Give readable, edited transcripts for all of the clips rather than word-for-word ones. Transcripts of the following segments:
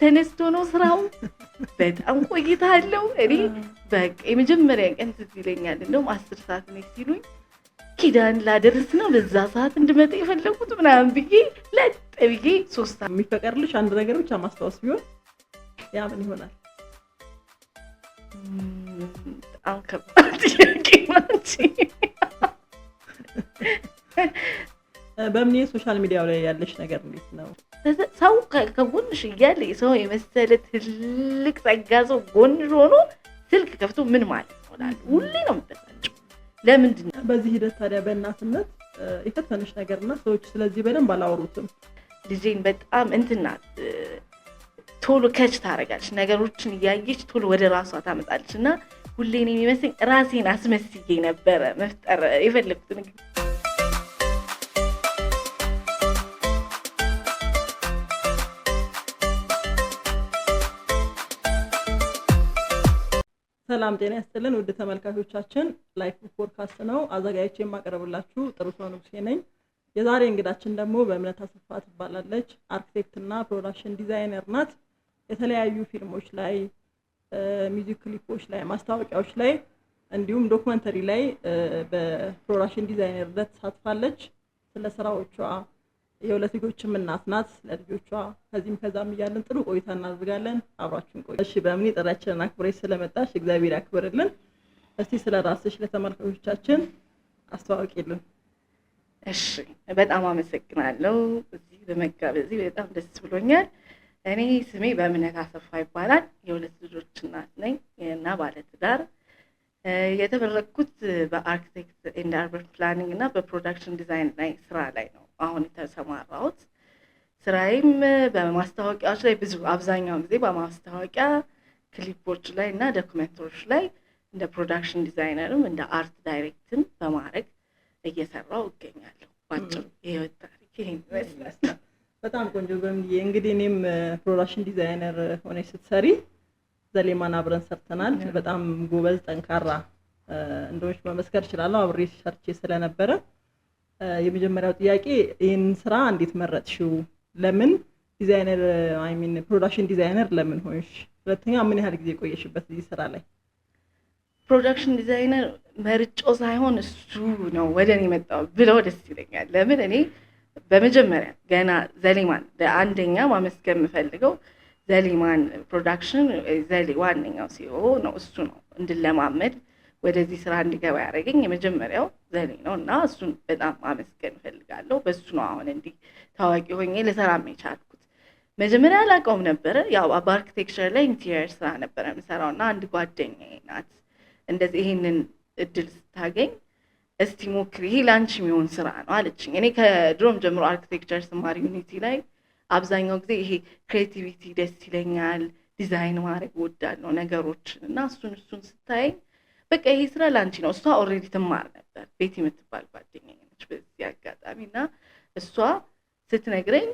ተነስቶ ነው ስራው። በጣም ቆይታለሁ እኔ በቃ የመጀመሪያ ቀን ትዝ ይለኛል። እንደውም 10 ሰዓት ነው ሲሉኝ ኪዳን ላደርስ ነው በዛ ሰዓት እንድመጣ የፈለጉት ምናምን ብዬ ለጥ ብዬ 3 ሰዓት የሚፈቀርልሽ አንድ ነገር ብቻ ማስታወስ ቢሆን ያ ምን ይሆናል? በጣም ከባድ ጥያቄ ናት። በምን ሶሻል ሚዲያው ላይ ያለሽ ነገር እንዴት ነው? ሰው ከጎንሽ እያለ ሰው የመሰለ ትልቅ ጸጋ ሰው ጎንሽ ሆኖ ስልክ ከፍቶ ምን ማለት ነው? ሁሌ ነው የምትበሳጨው። ለምንድን ነው? በዚህ ሂደት ታዲያ በእናትነት የፈተነሽ ነገርና ሰዎች ስለዚህ በደንብ አላወሩትም? ልጄን በጣም እንትናት ቶሎ ከች ታደርጋለች፣ ነገሮችን እያየች ቶሎ ወደ ራሷ ታመጣለች። እና ሁሌ ነው የሚመስለኝ ራሴን አስመስዬ ነበረ መፍጠር የፈለኩት ነገር። ሰላም ጤና ይስጥልን ውድ ተመልካቾቻችን፣ ላይፍ ፖድካስት ነው አዘጋጅቼ የማቀርብላችሁ ጥሩሰው ንጉሴ ነኝ። የዛሬ እንግዳችን ደግሞ በእምነት አሰፋ ትባላለች። አርክቴክት እና ፕሮዳክሽን ዲዛይነር ናት። የተለያዩ ፊልሞች ላይ፣ ሚውዚክ ክሊፖች ላይ፣ ማስታወቂያዎች ላይ እንዲሁም ዶክመንተሪ ላይ በፕሮዳክሽን ዲዛይነርነት ተሳትፋለች። ስለ ስራዎቿ የሁለት ልጆችም እናት ናት። ለልጆቿ ከዚህም ከዛም እያለን ጥሩ ቆይታ እናደርጋለን። አብራችሁን ቆዩ። እሺ፣ በምን ጥሪያችንን አክብረሽ ስለመጣሽ እግዚአብሔር ያክብርልን። እስቲ ስለ ራስሽ ለተመልካቾቻችን አስተዋውቂልን። እሺ፣ በጣም አመሰግናለሁ። እዚህ በመጋበዜ በጣም ደስ ብሎኛል። እኔ ስሜ በእምነት አሰፋ ይባላል። የሁለት ልጆች እናት ነኝ እና ባለትዳር። የተመረቅኩት በአርክቴክት ኤንድ አርበን ፕላኒንግ እና በፕሮዳክሽን ዲዛይን ላይ ስራ ላይ ነው አሁን የተሰማራሁት። ስራዬም በማስታወቂያዎች ላይ አብዛኛውን ጊዜ በማስታወቂያ ክሊፖች ላይ እና ዶክመንተሪዎች ላይ እንደ ፕሮዳክሽን ዲዛይነርም እንደ አርት ዳይሬክትም በማድረግ እየሰራው እገኛለሁ። ባጭሩ የህይወት ታሪክ ይሄን ይመስላል። በጣም ቆንጆ። በምንዬ እንግዲህ እኔም ፕሮዳክሽን ዲዛይነር ሆነሽ ስትሰሪ ዘሌማን አብረን ሰርተናል። በጣም ጎበዝ ጠንካራ እንደሆነች መመስከር እችላለሁ። አብሬ ሰርቼ ስለነበረ የመጀመሪያው ጥያቄ ይህን ስራ እንዴት መረጥሽው? ለምን ዲዛይነር ፕሮዳክሽን ዲዛይነር ለምን ሆንሽ? ሁለተኛ ምን ያህል ጊዜ ቆየሽበት እዚህ ስራ ላይ? ፕሮዳክሽን ዲዛይነር መርጮ ሳይሆን እሱ ነው ወደ እኔ መጣው ብለው ደስ ይለኛል። ለምን እኔ በመጀመሪያ ገና ዘሌማን አንደኛ ማመስገን የምፈልገው ዘሌማን ፕሮዳክሽን ዋነኛው ሲኦ ነው። እሱ ነው እንድለማመድ ወደዚህ ስራ እንዲገባ ያደረገኝ የመጀመሪያው ዘሌ ነው እና እሱን በጣም ማመስገን እፈልጋለሁ። በሱ ነው አሁን እንዲህ ታዋቂ ሆኜ ልሰራም የቻልኩት። መጀመሪያ አላውቀውም ነበረ። ያው በአርኪቴክቸር ላይ ኢንቴሪየር ስራ ነበረ የምሰራው እና አንድ ጓደኛዬ ናት እንደዚህ ይሄንን እድል ስታገኝ እስቲ ሞክሪ፣ ይሄ ላንቺ የሚሆን ስራ ነው አለችኝ። እኔ ከድሮም ጀምሮ አርኪቴክቸር ስማር ዩኒቲ ላይ አብዛኛው ጊዜ ይሄ ክሬቲቪቲ ደስ ይለኛል፣ ዲዛይን ማድረግ እወዳለሁ ነገሮችን እና እሱን ስታይ በቃ ይሄ ስራ ላንቺ ነው። እሷ ኦልሬዲ ትማር ነበር፣ ቤት የምትባል ጓደኛዬ ነች በዚህ አጋጣሚ እና እሷ ስትነግረኝ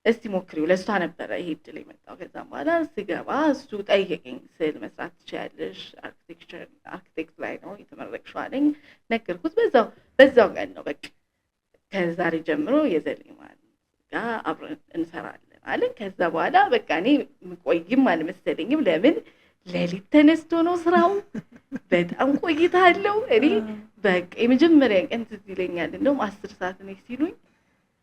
እስቲ ሞክሪው፣ ለእሷ ነበረ ይሄ እድል የመጣው። ከዛም በኋላ ስገባ እሱ ጠየቀኝ፣ ስዕል መስራት ትችያለሽ፣ አርኪቴክት ላይ ነው የተመረቅሽው አለኝ። ነገርኩት። በዛው ቀን ነው በቃ ከዛሬ ጀምሮ የዘሌማን ጋር አብረን እንሰራለን አለኝ። ከዛ በኋላ በቃ እኔ ምቆይም አልመሰለኝም። ለምን ሌሊት ተነስቶ ነው ስራው። በጣም ቆይታለሁ እኔ በቃ የመጀመሪያ ቀን ትዝ ይለኛል። እንደውም 10 ሰዓት ነው ሲሉኝ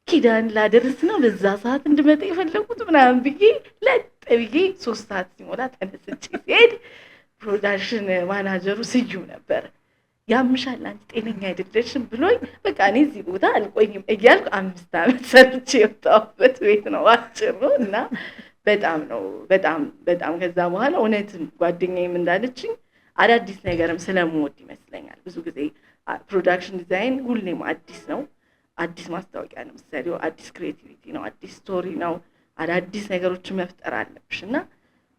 ኪዳን ላደርስ ነው በዛ ሰዓት እንድመጣ የፈለጉት ምናምን ብዬ ለጥ ብዬ 3 ሰዓት ሲሞላ ተነስቼ ሲሄድ ፕሮዳክሽን ማናጀሩ ስዩም ነበር። ያምሻል አንቺ ጤነኛ አይደለሽም ብሎኝ በቃ እኔ እዚህ ቦታ አልቆይም እያልኩ 5 ዓመት ሰርቼ የወጣሁበት ቤት ነው አጭሩ። እና በጣም ከዛ በኋላ እውነትም ጓደኛዬም እንዳለችኝ አዳዲስ ነገርም ስለምወድ ይመስለኛል። ብዙ ጊዜ ፕሮዳክሽን ዲዛይን ሁሌም አዲስ ነው። አዲስ ማስታወቂያ ነው የምትሰሪው፣ አዲስ ክሬቲቪቲ ነው፣ አዲስ ስቶሪ ነው፣ አዳዲስ ነገሮችን መፍጠር አለብሽ እና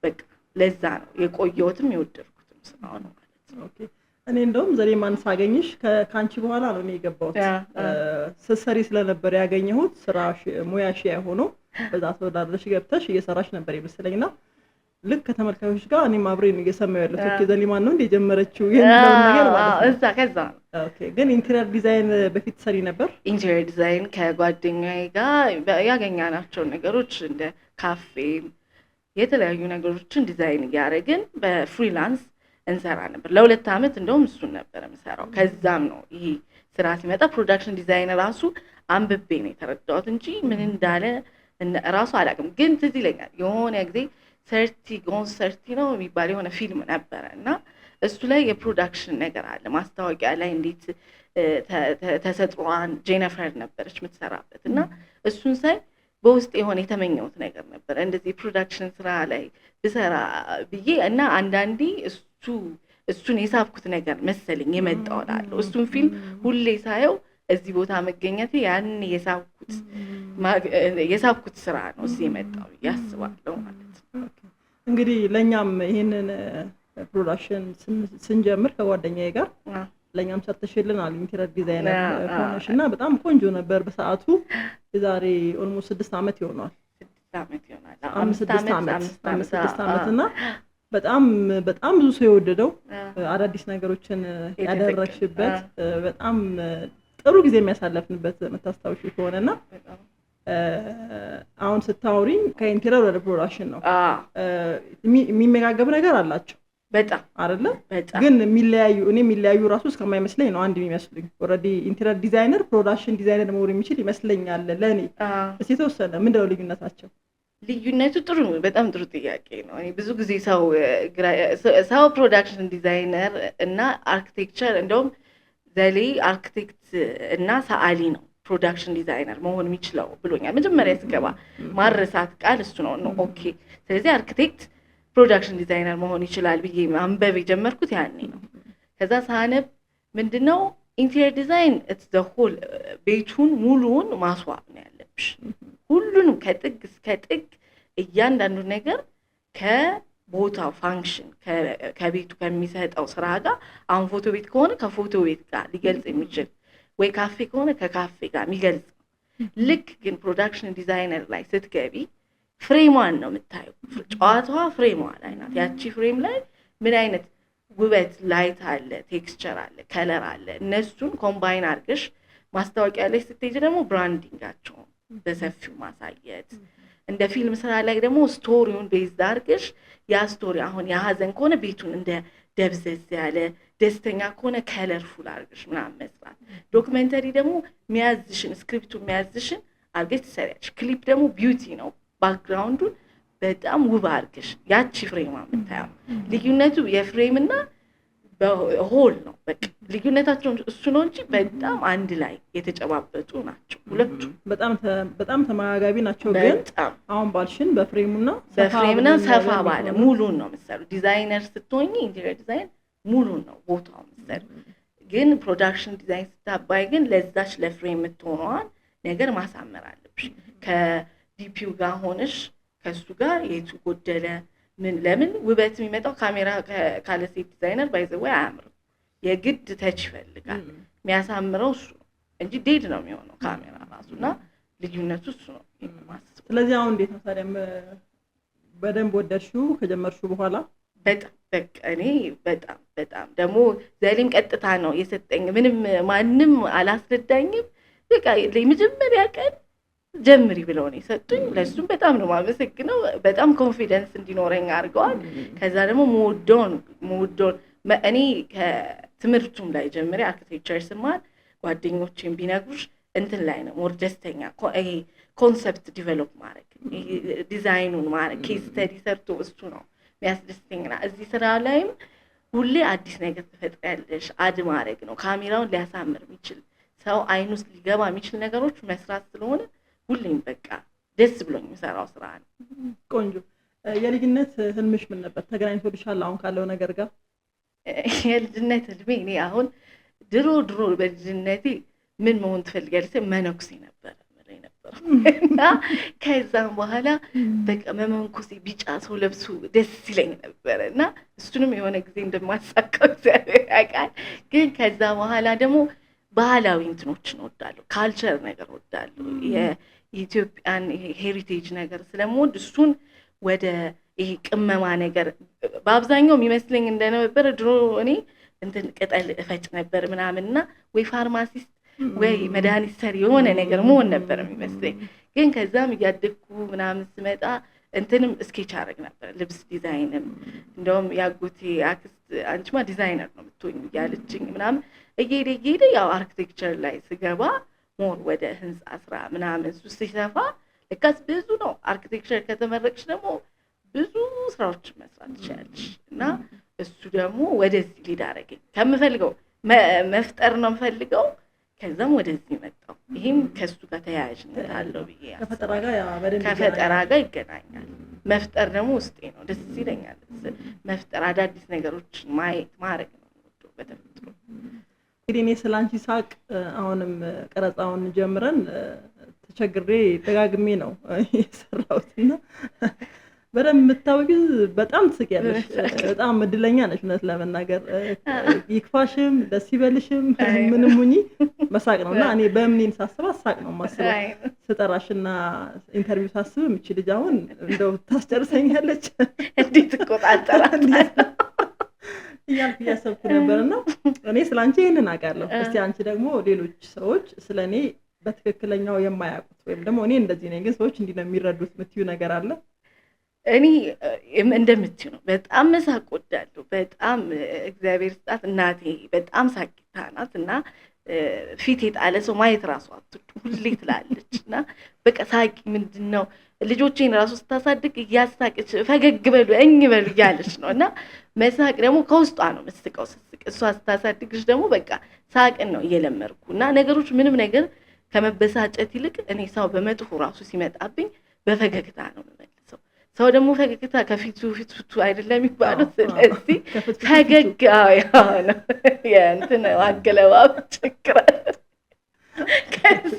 በቃ ለዛ ነው የቆየሁትም የወደድኩትም ስራው ነው ማለት ነው። ኦኬ። እኔ እንደውም ዘሌማን ሳገኝሽ ከአንቺ በኋላ ነው እኔ የገባሁት። ስትሰሪ ስለነበር ያገኘሁት ስራሽ ሙያሽ ሆኖ በዛ ተወዳድረሽ ገብተሽ እየሰራሽ ነበር ይመስለኝና ልክ ከተመልካቾች ጋር እኔም አብሬ ነው እየሰማሁ ያለሁት። ኦኬ ዘሌማን ነው እንደ ጀመረችው የሚለውን ነገር ማለት ነው። ከዛ ኦኬ። ግን ኢንቴሪየር ዲዛይን በፊት ሰሪ ነበር? ኢንቴሪየር ዲዛይን ከጓደኛዬ ጋር ያገኛናቸው ነገሮች እንደ ካፌ የተለያዩ ነገሮችን ዲዛይን እያደረግን በፍሪላንስ እንሰራ ነበር። ለ2 ዓመት እንደውም እሱን ነበር የምሰራው። ከዛም ነው ይሄ ስራ ሲመጣ ፕሮዳክሽን ዲዛይን ራሱ አንብቤ ነው የተረዳሁት እንጂ ምን እንዳለ ራሱ አላውቅም። ግን ትዝ ይለኛል የሆነ ጊዜ 30 ነው የሚባል የሆነ ፊልም ነበረ እና እሱ ላይ የፕሮዳክሽን ነገር አለ። ማስታወቂያ ላይ እንዴት ተሰጥሯን ጄኒፈር ነበረች የምትሰራበት እና እሱን ሳይ በውስጥ የሆነ የተመኘሁት ነገር ነበር እንደዚህ ፕሮዳክሽን ስራ ላይ ብሰራ ብዬ እና አንዳንዴ እሱን የሳብኩት ነገር መሰለኝ የመጣው እላለሁ። እሱን ፊልም ሁሌ ሳየው እዚህ ቦታ መገኘቴ ያን የሳብኩት ስራ ነው እዚህ የመጣው ብዬ አስባለሁ ማለት ነው። እንግዲህ ለእኛም ይህንን ፕሮዳክሽን ስንጀምር ከጓደኛዬ ጋር ለኛም ሰርተሽልናል ኢንተሪየር ዲዛይነር ሆነሽ እና በጣም ቆንጆ ነበር በሰዓቱ። የዛሬ ኦልሞስት 6 ዓመት ይሆናል። 6 ዓመት ይሆናል። 5 ዓመት እና በጣም ብዙ ሰው የወደደው አዳዲስ ነገሮችን ያደረግሽበት በጣም ጥሩ ጊዜ የሚያሳለፍንበት መታስታውሽ ከሆነና አሁን ስታውሪኝ ከኢንተሪየር ወደ ፕሮዳክሽን ነው የሚመጋገብ ነገር አላቸው በጣም አይደለ? ግን የሚለያዩ ራሱ እስከማይመስለኝ ነው አንድ የሚመስሉኝ። ኦሬዲ ኢንተሪየር ዲዛይነር ፕሮዳክሽን ዲዛይነር መሆን የሚችል ይመስለኛል ለኔ። እስኪ ተወሰነ ምንድነው ልዩነታቸው? ልዩነቱ ጥሩ ነው። በጣም ጥሩ ጥያቄ ነው። እኔ ብዙ ጊዜ ሰው ፕሮዳክሽን ዲዛይነር እና አርኪቴክቸር እንደውም ዘሌ አርኪቴክት እና ሰዓሊ ነው ፕሮዳክሽን ዲዛይነር መሆን የሚችለው ብሎኛል መጀመሪያ ስገባ። ማረሳት ቃል እሱ ነው። ኦኬ ስለዚህ አርኪቴክት ፕሮዳክሽን ዲዛይነር መሆን ይችላል ብዬ ማንበብ የጀመርኩት ያኔ ነው። ከዛ ሳነብ ምንድነው ኢንተሪየር ዲዛይን ኢትስ ዘ ሆል ቤቱን ሙሉውን ማስዋብ ነው ያለብሽ። ሁሉንም ከጥግ እስከ ጥግ እያንዳንዱ ነገር ከቦታው ፋንክሽን ከቤቱ ከሚሰጠው ስራ ጋር አሁን ፎቶ ቤት ከሆነ ከፎቶ ቤት ጋር ሊገልጽ የሚችል ወይ ካፌ ከሆነ ከካፌ ጋር የሚገልጽ ልክ ግን ፕሮዳክሽን ዲዛይነር ላይ ስትገቢ ፍሬሟን ነው የምታየው። ጨዋታዋ ፍሬሟ ላይ ናት። ያቺ ፍሬም ላይ ምን አይነት ውበት ላይት አለ፣ ቴክስቸር አለ፣ ከለር አለ። እነሱን ኮምባይን አድርገሽ ማስታወቂያ ላይ ስትሄጂ ደግሞ ብራንዲንጋቸውን በሰፊው ማሳየት። እንደ ፊልም ስራ ላይ ደግሞ ስቶሪውን ቤዝ አድርገሽ ያ ስቶሪ አሁን የሀዘን ከሆነ ቤቱን እንደ ደብዘዝ ያለ፣ ደስተኛ ከሆነ ከለርፉል አድርገሽ ምናምን መስራት። ዶክመንተሪ ደግሞ የሚያዝሽን ስክሪፕቱ የሚያዝሽን አድርገሽ ትሰሪያለሽ። ክሊፕ ደግሞ ቢዩቲ ነው። ባክግራውንዱን በጣም ውብ አድርገሽ ያቺ ፍሬም የምታየው። ልዩነቱ የፍሬም እና በሆል ነው። በቃ ልዩነታቸው እሱ ነው እንጂ በጣም አንድ ላይ የተጨባበጡ ናቸው ሁለቱ። በጣም ተመጋጋቢ ናቸው። ግን አሁን ባልሽን በፍሬምና ሰፋ ባለ ሙሉን ነው የምትሰሪው። ዲዛይነር ስትሆኚ ኢንተሪየር ዲዛይን ሙሉን ነው ቦታው የምትሰሪው። ግን ፕሮዳክሽን ዲዛይን ስታባይ ግን ለዛች ለፍሬም የምትሆነዋን ነገር ማሳመር አለብሽ። ከዲፒው ጋር ሆነሽ ከሱ ጋር የቱ ጎደለ ለምን ውበት የሚመጣው ካሜራ ካለ ሴት ዲዛይነር ባይዘው አያምርም። የግድ ተች ይፈልጋል። የሚያሳምረው እሱ እንጂ ዴድ ነው የሚሆነው ካሜራ ራሱና ልዩነቱ እሱ ነው ማለት። ስለዚህ አሁን እንዴት ነው ታዲያ በደንብ ወደድሽው ከጀመርሽው በኋላ? በጣም በቃ እኔ በጣም ደግሞ ዘሌም ቀጥታ ነው የሰጠኝ። ምንም ማንም አላስረዳኝም። በቃ ለመጀመሪያ ቀን ጀምሪ ብለው ነው የሰጡኝ። ለሱም በጣም ነው ማመሰግነው። በጣም ኮንፊደንስ እንዲኖረኝ አድርገዋል። ከዛ ደግሞ ሞዶን እኔ ከትምህርቱም ላይ ጀምሬ አርኪቴክቸር ስማር ጓደኞቼም ቢነግሩሽ እንትን ላይ ነው ሞር ደስተኛ ይሄ ኮንሰፕት ዲቨሎፕ ማድረግ ዲዛይኑን ማድረግ ኬስ ስተዲ ሰርቶ እሱ ነው የሚያስደስተኝና እዚህ ስራ ላይም ሁሌ አዲስ ነገር ትፈጥሪያለሽ። አድ ማድረግ ነው ካሜራውን ሊያሳምር የሚችል ሰው አይን ውስጥ ሊገባ የሚችል ነገሮች መስራት ስለሆነ ሁሌም በቃ ደስ ብሎኝ የምሰራው ስራ ነው። ቆንጆ። የልጅነት ህልምሽ ምን ነበር? ተገናኝቶልሻል አሁን ካለው ነገር ጋር? የልጅነት ህልሜ እኔ አሁን ድሮ በልጅነቴ ምን መሆን ትፈልጊያለሽ? መነኩሴ ነበር እና ከዛም በኋላ በቃ መመንኩሴ ቢጫ ሰው ለብሱ ደስ ይለኝ ነበር እና እሱንም የሆነ ጊዜ እንደማሳካው እግዚአብሔር ያውቃል። ግን ከዛ በኋላ ደግሞ ባህላዊ እንትኖችን ወዳለሁ፣ ካልቸር ነገር ወዳለሁ። የኢትዮጵያን ሄሪቴጅ ነገር ስለምወድ እሱን ወደ ይሄ ቅመማ ነገር በአብዛኛው የሚመስለኝ እንደነበረ ድሮ እኔ እንትን ቅጠል እፈጭ ነበር ምናምንና ወይ ፋርማሲስት ወይ መድኃኒት ሰሪ የሆነ ነገር መሆን ነበር የሚመስለኝ። ግን ከዛም እያደግኩ ምናምን ስመጣ እንትንም ስኬች አደረግ ነበር ልብስ ዲዛይንም እንደውም ያጎቴ አክስት አንቺማ ዲዛይነር ነው የምትሆኝ ያለችኝ ምናምን እየሄደ ያው አርኪቴክቸር ላይ ስገባ ሞር ወደ ህንፃ ስራ ምናምን እሱ ሲሰፋ ለካስ ብዙ ነው አርኪቴክቸር ከተመረቅሽ ደግሞ ብዙ ስራዎችን መስራት ትችላለሽ እና እሱ ደግሞ ወደዚህ ሊድ አደረገኝ ከምፈልገው መፍጠር ነው የምፈልገው ከዛም ወደዚህ መጣው ይሄም ከሱ ጋር ተያያዥነት አለው ብዬ ከፈጠራ ጋር ይገናኛል መፍጠር ደግሞ ውስጤ ነው ደስ ይለኛል መፍጠር አዳዲስ ነገሮችን ማየት ማድረግ ነው ወዶ በተፈጥሮ እንግዲህ እኔ ስላንቺ ሳቅ አሁንም ቀረጻውን ጀምረን ተቸግሬ ደጋግሜ ነው የሰራሁትና በደም የምታውቂው በጣም ትስቂያለሽ በጣም እድለኛ ነሽ እውነት ለመናገር ይክፋሽም ደስ ይበልሽም ምንም ሁኚ መሳቅ ነውና እኔ በእምኔን ሳስባት ሳቅ ነው ማስበው ስጠራሽና ኢንተርቪው ሳስብ እቺ ልጅ አሁን እንደው ታስጨርሰኛለች እንዴት ትቆጣጠራለች እያልኩ ያሰብኩ ነበርና እኔ ስላንቺ ይሄንን አውቃለሁ እስቲ አንቺ ደግሞ ሌሎች ሰዎች ስለኔ በትክክለኛው የማያውቁት ወይም ደግሞ እኔ እንደዚህ ነኝ ግን ሰዎች እንዲህ ነው የሚረዱት የምትዩ ነገር አለ እኔ እንደምትዩ ነው በጣም መሳቅ ወዳለሁ በጣም እግዚአብሔር ስጣት እናቴ በጣም ሳቂታ ናት እና ፊት የጣለ ሰው ማየት ራሱ አትወድም ሁሌ ትላለችና በቃ ሳቂ ምንድነው ልጆቼን ራሱ ስታሳድግ እያሳቀች ፈገግ በሉ በሉ እያለች ነውና መሳቅ ደግሞ ከውስጧ ነው መስቀው ስስቅ እሷ ስታሳድግሽ ደግሞ በቃ ሳቅን ነው እየለመርኩና ነገሮች ምንም ነገር ከመበሳጨት ይልቅ እኔ ሰው በመጥፎ ራሱ ሲመጣብኝ በፈገግታ ነው የምመልሰው ሰው ደግሞ ፈገግታ ከፊቱ አይደለም የሚባለው ስለዚህ ፈገግ ያው ነው የእንትን አገለባብ ችግር ከዛ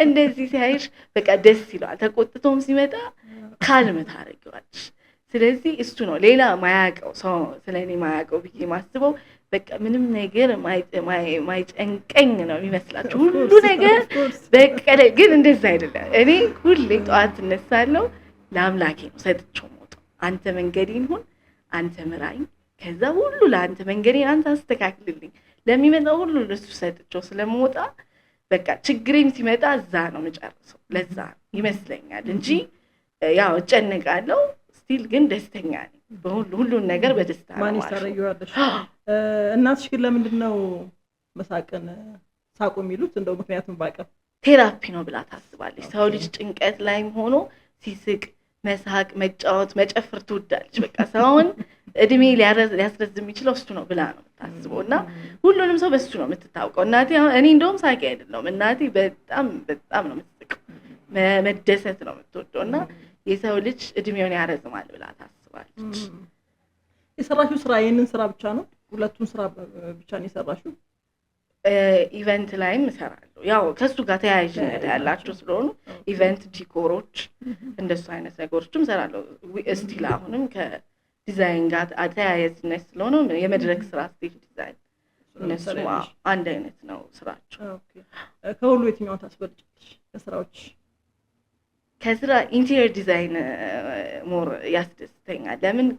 እንደዚህ ሲያይሽ በቃ ደስ ይላል ተቆጥቶም ሲመጣ ካልም ታረጋለሽ ስለዚህ እሱ ነው ሌላ ማያቀው ሰው ስለኔ ማያቀው ብዬ ማስበው በቃ ምንም ነገር ማይጨንቀኝ ነው የሚመስላችሁ ሁሉ ነገር በቃ ግን እንደዛ አይደለም እኔ ሁሌ ጠዋት እነሳለሁ ለአምላኬ ነው ሰጥቼው ሞት አንተ መንገዴን ሁን አንተ ምራኝ ከዛ ሁሉ ለአንተ መንገዴን አንተ አስተካክልልኝ ለሚመጣው ሁሉ ለሱ ሰጥቼው ስለምወጣ በቃ ችግሬም ሲመጣ እዛ ነው መጨረሰው ለዛ ይመስለኛል እንጂ ያው እጨነቃለሁ ስቲል ግን ደስተኛ ነኝ በሁሉን ነገር በደስታ ነው ማን ይሰረዩዋለሽ እናትሽ ግን ለምንድነው መሳቅን ሳቁ የሚሉት እንደው ምክንያቱም ባቀም ቴራፒ ነው ብላ ታስባለች ሰው ልጅ ጭንቀት ላይም ሆኖ ሲስቅ መሳቅ መጫወት መጨፈር ትወዳለች በቃ ሰውን እድሜ ሊያስረዝም የሚችለው እሱ ነው ብላ ነው የምታስበውና ሁሉንም ሰው በሱ ነው የምትታወቀው እናቴ እኔ እንደውም ሳቂ አይደለም እናቴ በጣም ነው የምትስቀው መደሰት ነው የምትወደውና የሰው ልጅ እድሜውን ያረዝማል ብላ ታስባለች የሰራሽው ስራ ይሄንን ስራ ብቻ ነው ሁለቱን ስራ ብቻ ነው የሰራሽው ኢቨንት ላይም እሰራለሁ ያው ከሱ ጋር ተያያዥነት ያላችሁ ስለሆኑ ኢቨንት ዲኮሮች እንደሱ አይነት ነገሮችም እሰራለሁ ስቲል አሁንም ከዲዛይን ጋር ተያያዥነት ስለሆነ የመድረክ ስራ ስቴጅ ዲዛይን እነሱ አንድ አይነት ነው ስራቸው ኦኬ ከሁሉ የትኛው ታስበልጫለሽ ከስራዎች ከስራ ኢንቴሪየር ዲዛይን ሞር ያስደስተኛል ለምን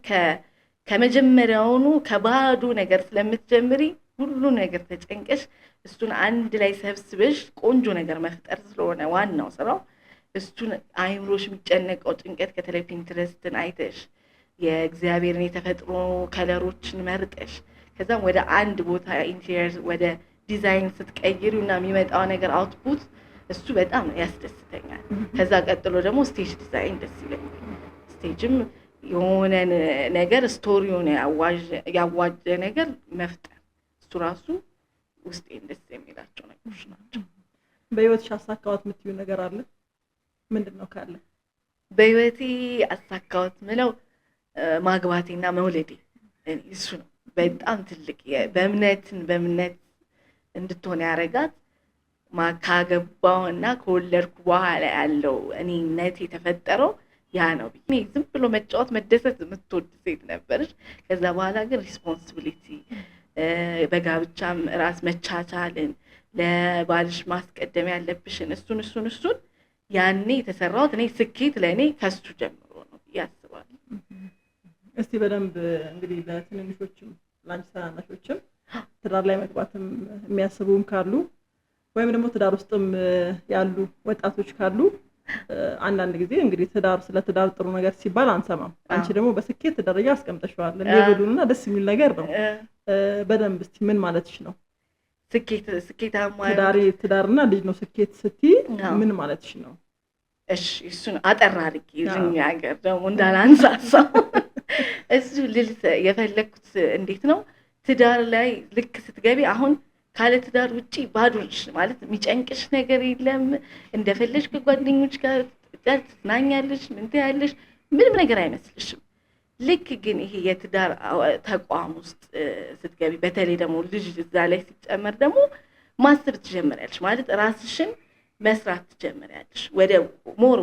ከመጀመሪያውኑ ከባዶ ነገር ስለምትጀምሪ ሁሉ ነገር ተጨንቀሽ እሱን አንድ ላይ ሰብስበሽ ቆንጆ ነገር መፍጠር ስለሆነ ዋናው ስራው እሱን አይምሮሽ የሚጨነቀው ጭንቀት ከተለይ ፒንትረስትን አይተሽ የእግዚአብሔርን የተፈጥሮ ከለሮችን መርጠሽ ከዛም ወደ አንድ ቦታ ኢንቴሪየር ወደ ዲዛይን ስትቀይሪውና የሚመጣው ነገር አውትፑት እሱ በጣም ያስደስተኛል ከዛ ቀጥሎ ደግሞ ስቴጅ ዲዛይን ደስ ይለኛል ስቴጅም የሆነ ነገር ስቶሪውን ያዋጀ ነገር መፍጠር እሱ ራሱ ውስጤ ደስ የሚላቸው ነገሮች ናቸው በህይወትሽ አሳካውት የምትዩ ነገር አለ ምንድነው ካለ በህይወቴ አሳካውት ምለው ማግባቴና መውለዴ እሱ ነው በጣም ትልቅ በእምነት እንድትሆን ያረጋት ካገባውና ከወለድኩ በኋላ ያለው እኔነት የተፈጠረው ያ ነው እኔ ዝም ብሎ መጫወት መደሰት የምትወድ ሴት ነበርሽ ከዛ በኋላ ግን ሪስፖንሲቢሊቲ በጋብቻም ራስ መቻቻልን ለባልሽ ማስቀደም ያለብሽን እሱን ያኔ የተሰራው እኔ ስኬት ለኔ ከሱ ጀምሮ ነው ያስባል እስቲ በደንብ እንግዲህ ለትንንሾችም ላንቺ ታናናሾችም ትዳር ላይ መግባትም የሚያስቡም ካሉ ወይም ደግሞ ትዳር ውስጥም ያሉ ወጣቶች ካሉ አንዳንድ ጊዜ እንግዲህ ስለ ትዳር ጥሩ ነገር ሲባል አንሰማም። አንቺ ደግሞ በስኬት ደረጃ አስቀምጠሽዋል ሌቭሉንና ደስ የሚል ነገር ነው። በደንብ እስቲ ምን ማለትሽ ነው? ስኬታማ ትዳርና ልጅ ነው ስኬት ስትይ ምን ማለትሽ ነው? እሺ እሱን አጠር አድርጌ ዝኛ ሀገር ደግሞ እንዳላንሳሳው እሱ ልል የፈለኩት እንዴት ነው ትዳር ላይ ልክ ስትገቢ አሁን ካለ ትዳር ውጪ ባዶ ነሽ ማለት የሚጨንቅሽ ነገር የለም። እንደፈለሽ ከጓደኞች ጋር ትዝናኛለሽ፣ ምን ትያለሽ፣ ምንም ነገር አይመስልሽም። ልክ ግን ይሄ የትዳር ተቋም ውስጥ ስትገቢ በተለይ ደግሞ ልጅ እዛ ላይ ሲጨመር ደግሞ ማሰብ ትጀምሪያለሽ ማለት ራስሽን መስራት ትጀምሪያለሽ።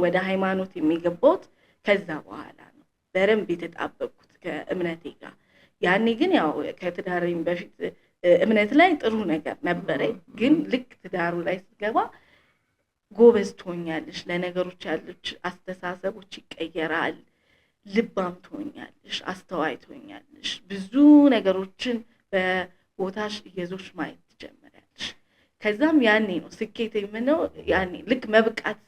ወደ ሃይማኖት የሚገባውት ከዛ በኋላ ነው በደንብ የተጣበቅኩት ከእምነቴ ጋር። ያኔ ግን ያው ከትዳሬም በፊት እምነት ላይ ጥሩ ነገር ነበረኝ። ግን ልክ ትዳሩ ላይ ስትገባ ጎበዝ ትሆኛለሽ፣ ለነገሮች ያለች አስተሳሰቦች ይቀየራል፣ ልባም ትሆኛለሽ፣ አስተዋይ ትሆኛለሽ፣ ብዙ ነገሮችን በቦታሽ እየዞሽ ማየት ትጀምሪያለሽ። ከዛም ያኔ ነው ስኬት የምነው። ያኔ ልክ መብቃት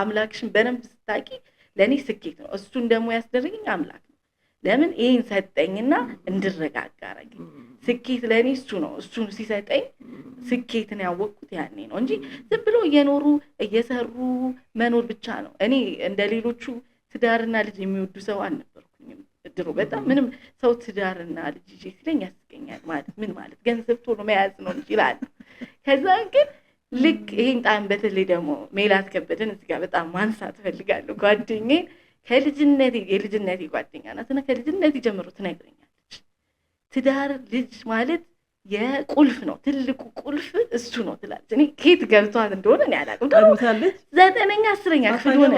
አምላክሽን በደንብ ስታቂ ለእኔ ስኬት ነው። እሱን ደግሞ ያስደረገኝ አምላክ ነው። ለምን ይህን ሰጠኝና እንድረጋጋ አረገኝ። ስኬት ለእኔ እሱ ነው። እሱን ሲሰጠኝ ስኬትን ያወቅኩት ያኔ ነው እንጂ ዝም ብሎ እየኖሩ እየሰሩ መኖር ብቻ ነው። እኔ እንደ ሌሎቹ ትዳርና ልጅ የሚወዱ ሰው አልነበርኩኝም ድሮ። በጣም ምንም ሰው ትዳርና ልጅ ይዤ ሲለኝ ያስገኛል። ማለት ምን ማለት ገንዘብ ቶሎ መያዝ ነው እንጂ ይላል። ከዛ ግን ልክ ይሄን ጣም በተለይ ደግሞ ሜላት ከበደን እዚህ ጋር በጣም ማንሳት እፈልጋለሁ። ጓደኛዬ የልጅነቴ ጓደኛ ናትና ከልጅነቴ ጀምሮ ትነግረኛለች ትዳር ልጅ ማለት የቁልፍ ነው፣ ትልቁ ቁልፍ እሱ ነው ትላለች። እኔ ከየት ገብቷት እንደሆነ እኔ አላውቅም። ደግሞ 9ኛ 10ኛ ክፍል ሆነ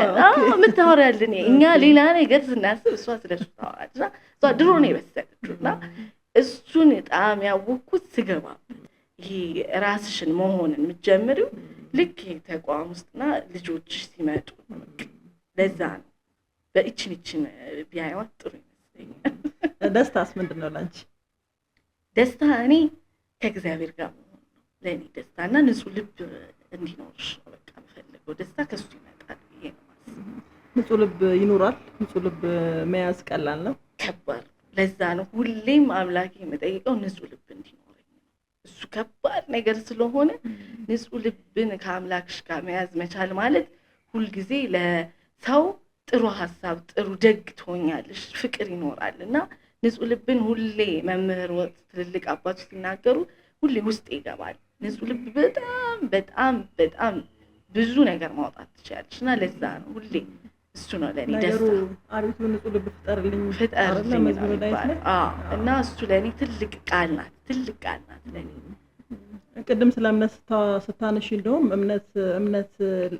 የምታወራልን እኛ ሌላ ነገር ስናስብ እሷ ስለሱ ታወራለች። እሷ ድሮ ነው የበሰለችው እና እሱን በጣም ያወቅኩት ስገባበት ይሄ ራስሽን መሆንን የምትጀምሪው ልክ ተቋም ውስጥና ልጆችሽ ሲመጡ ለዛ ነው። በእችን ቢያዩት ጥሩ ይመስለኛል። ደስታስ ምንድን ነው ላንቺ? ደስታ እኔ ከእግዚአብሔር ጋር መሆን ነው ለእኔ ደስታ እና ንጹህ ልብ እንዲኖርሽ ነው በቃ የምፈልገው። ደስታ ከሱ ይመጣል ብዬ ነው የማስበው። ንጹህ ልብ ይኖራል። ንጹህ ልብ መያዝ ቀላል ነው? ከባድ። ለዛ ነው ሁሌም አምላኬ የምጠይቀው ንጹህ ልብ እንዲኖረኝ ነው። እሱ ከባድ ነገር ስለሆነ ንጹህ ልብን ከአምላክሽ ጋር መያዝ መቻል ማለት ሁልጊዜ ለሰው ጥሩ ሀሳብ፣ ጥሩ ደግ ትሆኛለሽ፣ ፍቅር ይኖራል እና ንጹህ ልብን ሁሌ መምህር ወጥ ትልልቅ አባቶች ሲናገሩ ሁሌ ውስጥ ይገባል። ንጹህ ልብ በጣም በጣም በጣም ብዙ ነገር ማውጣት ትችላለሽ እና ለዛ ነው ሁሌ እሱ ነው ለኔ ደስታ። አሪቱ ንጹህ ልብ ፍጠርልኝ እና እሱ ለኔ ትልቅ ቃል ናት ለኔ። ቅድም ስለ እምነት ስታነሺ እንደውም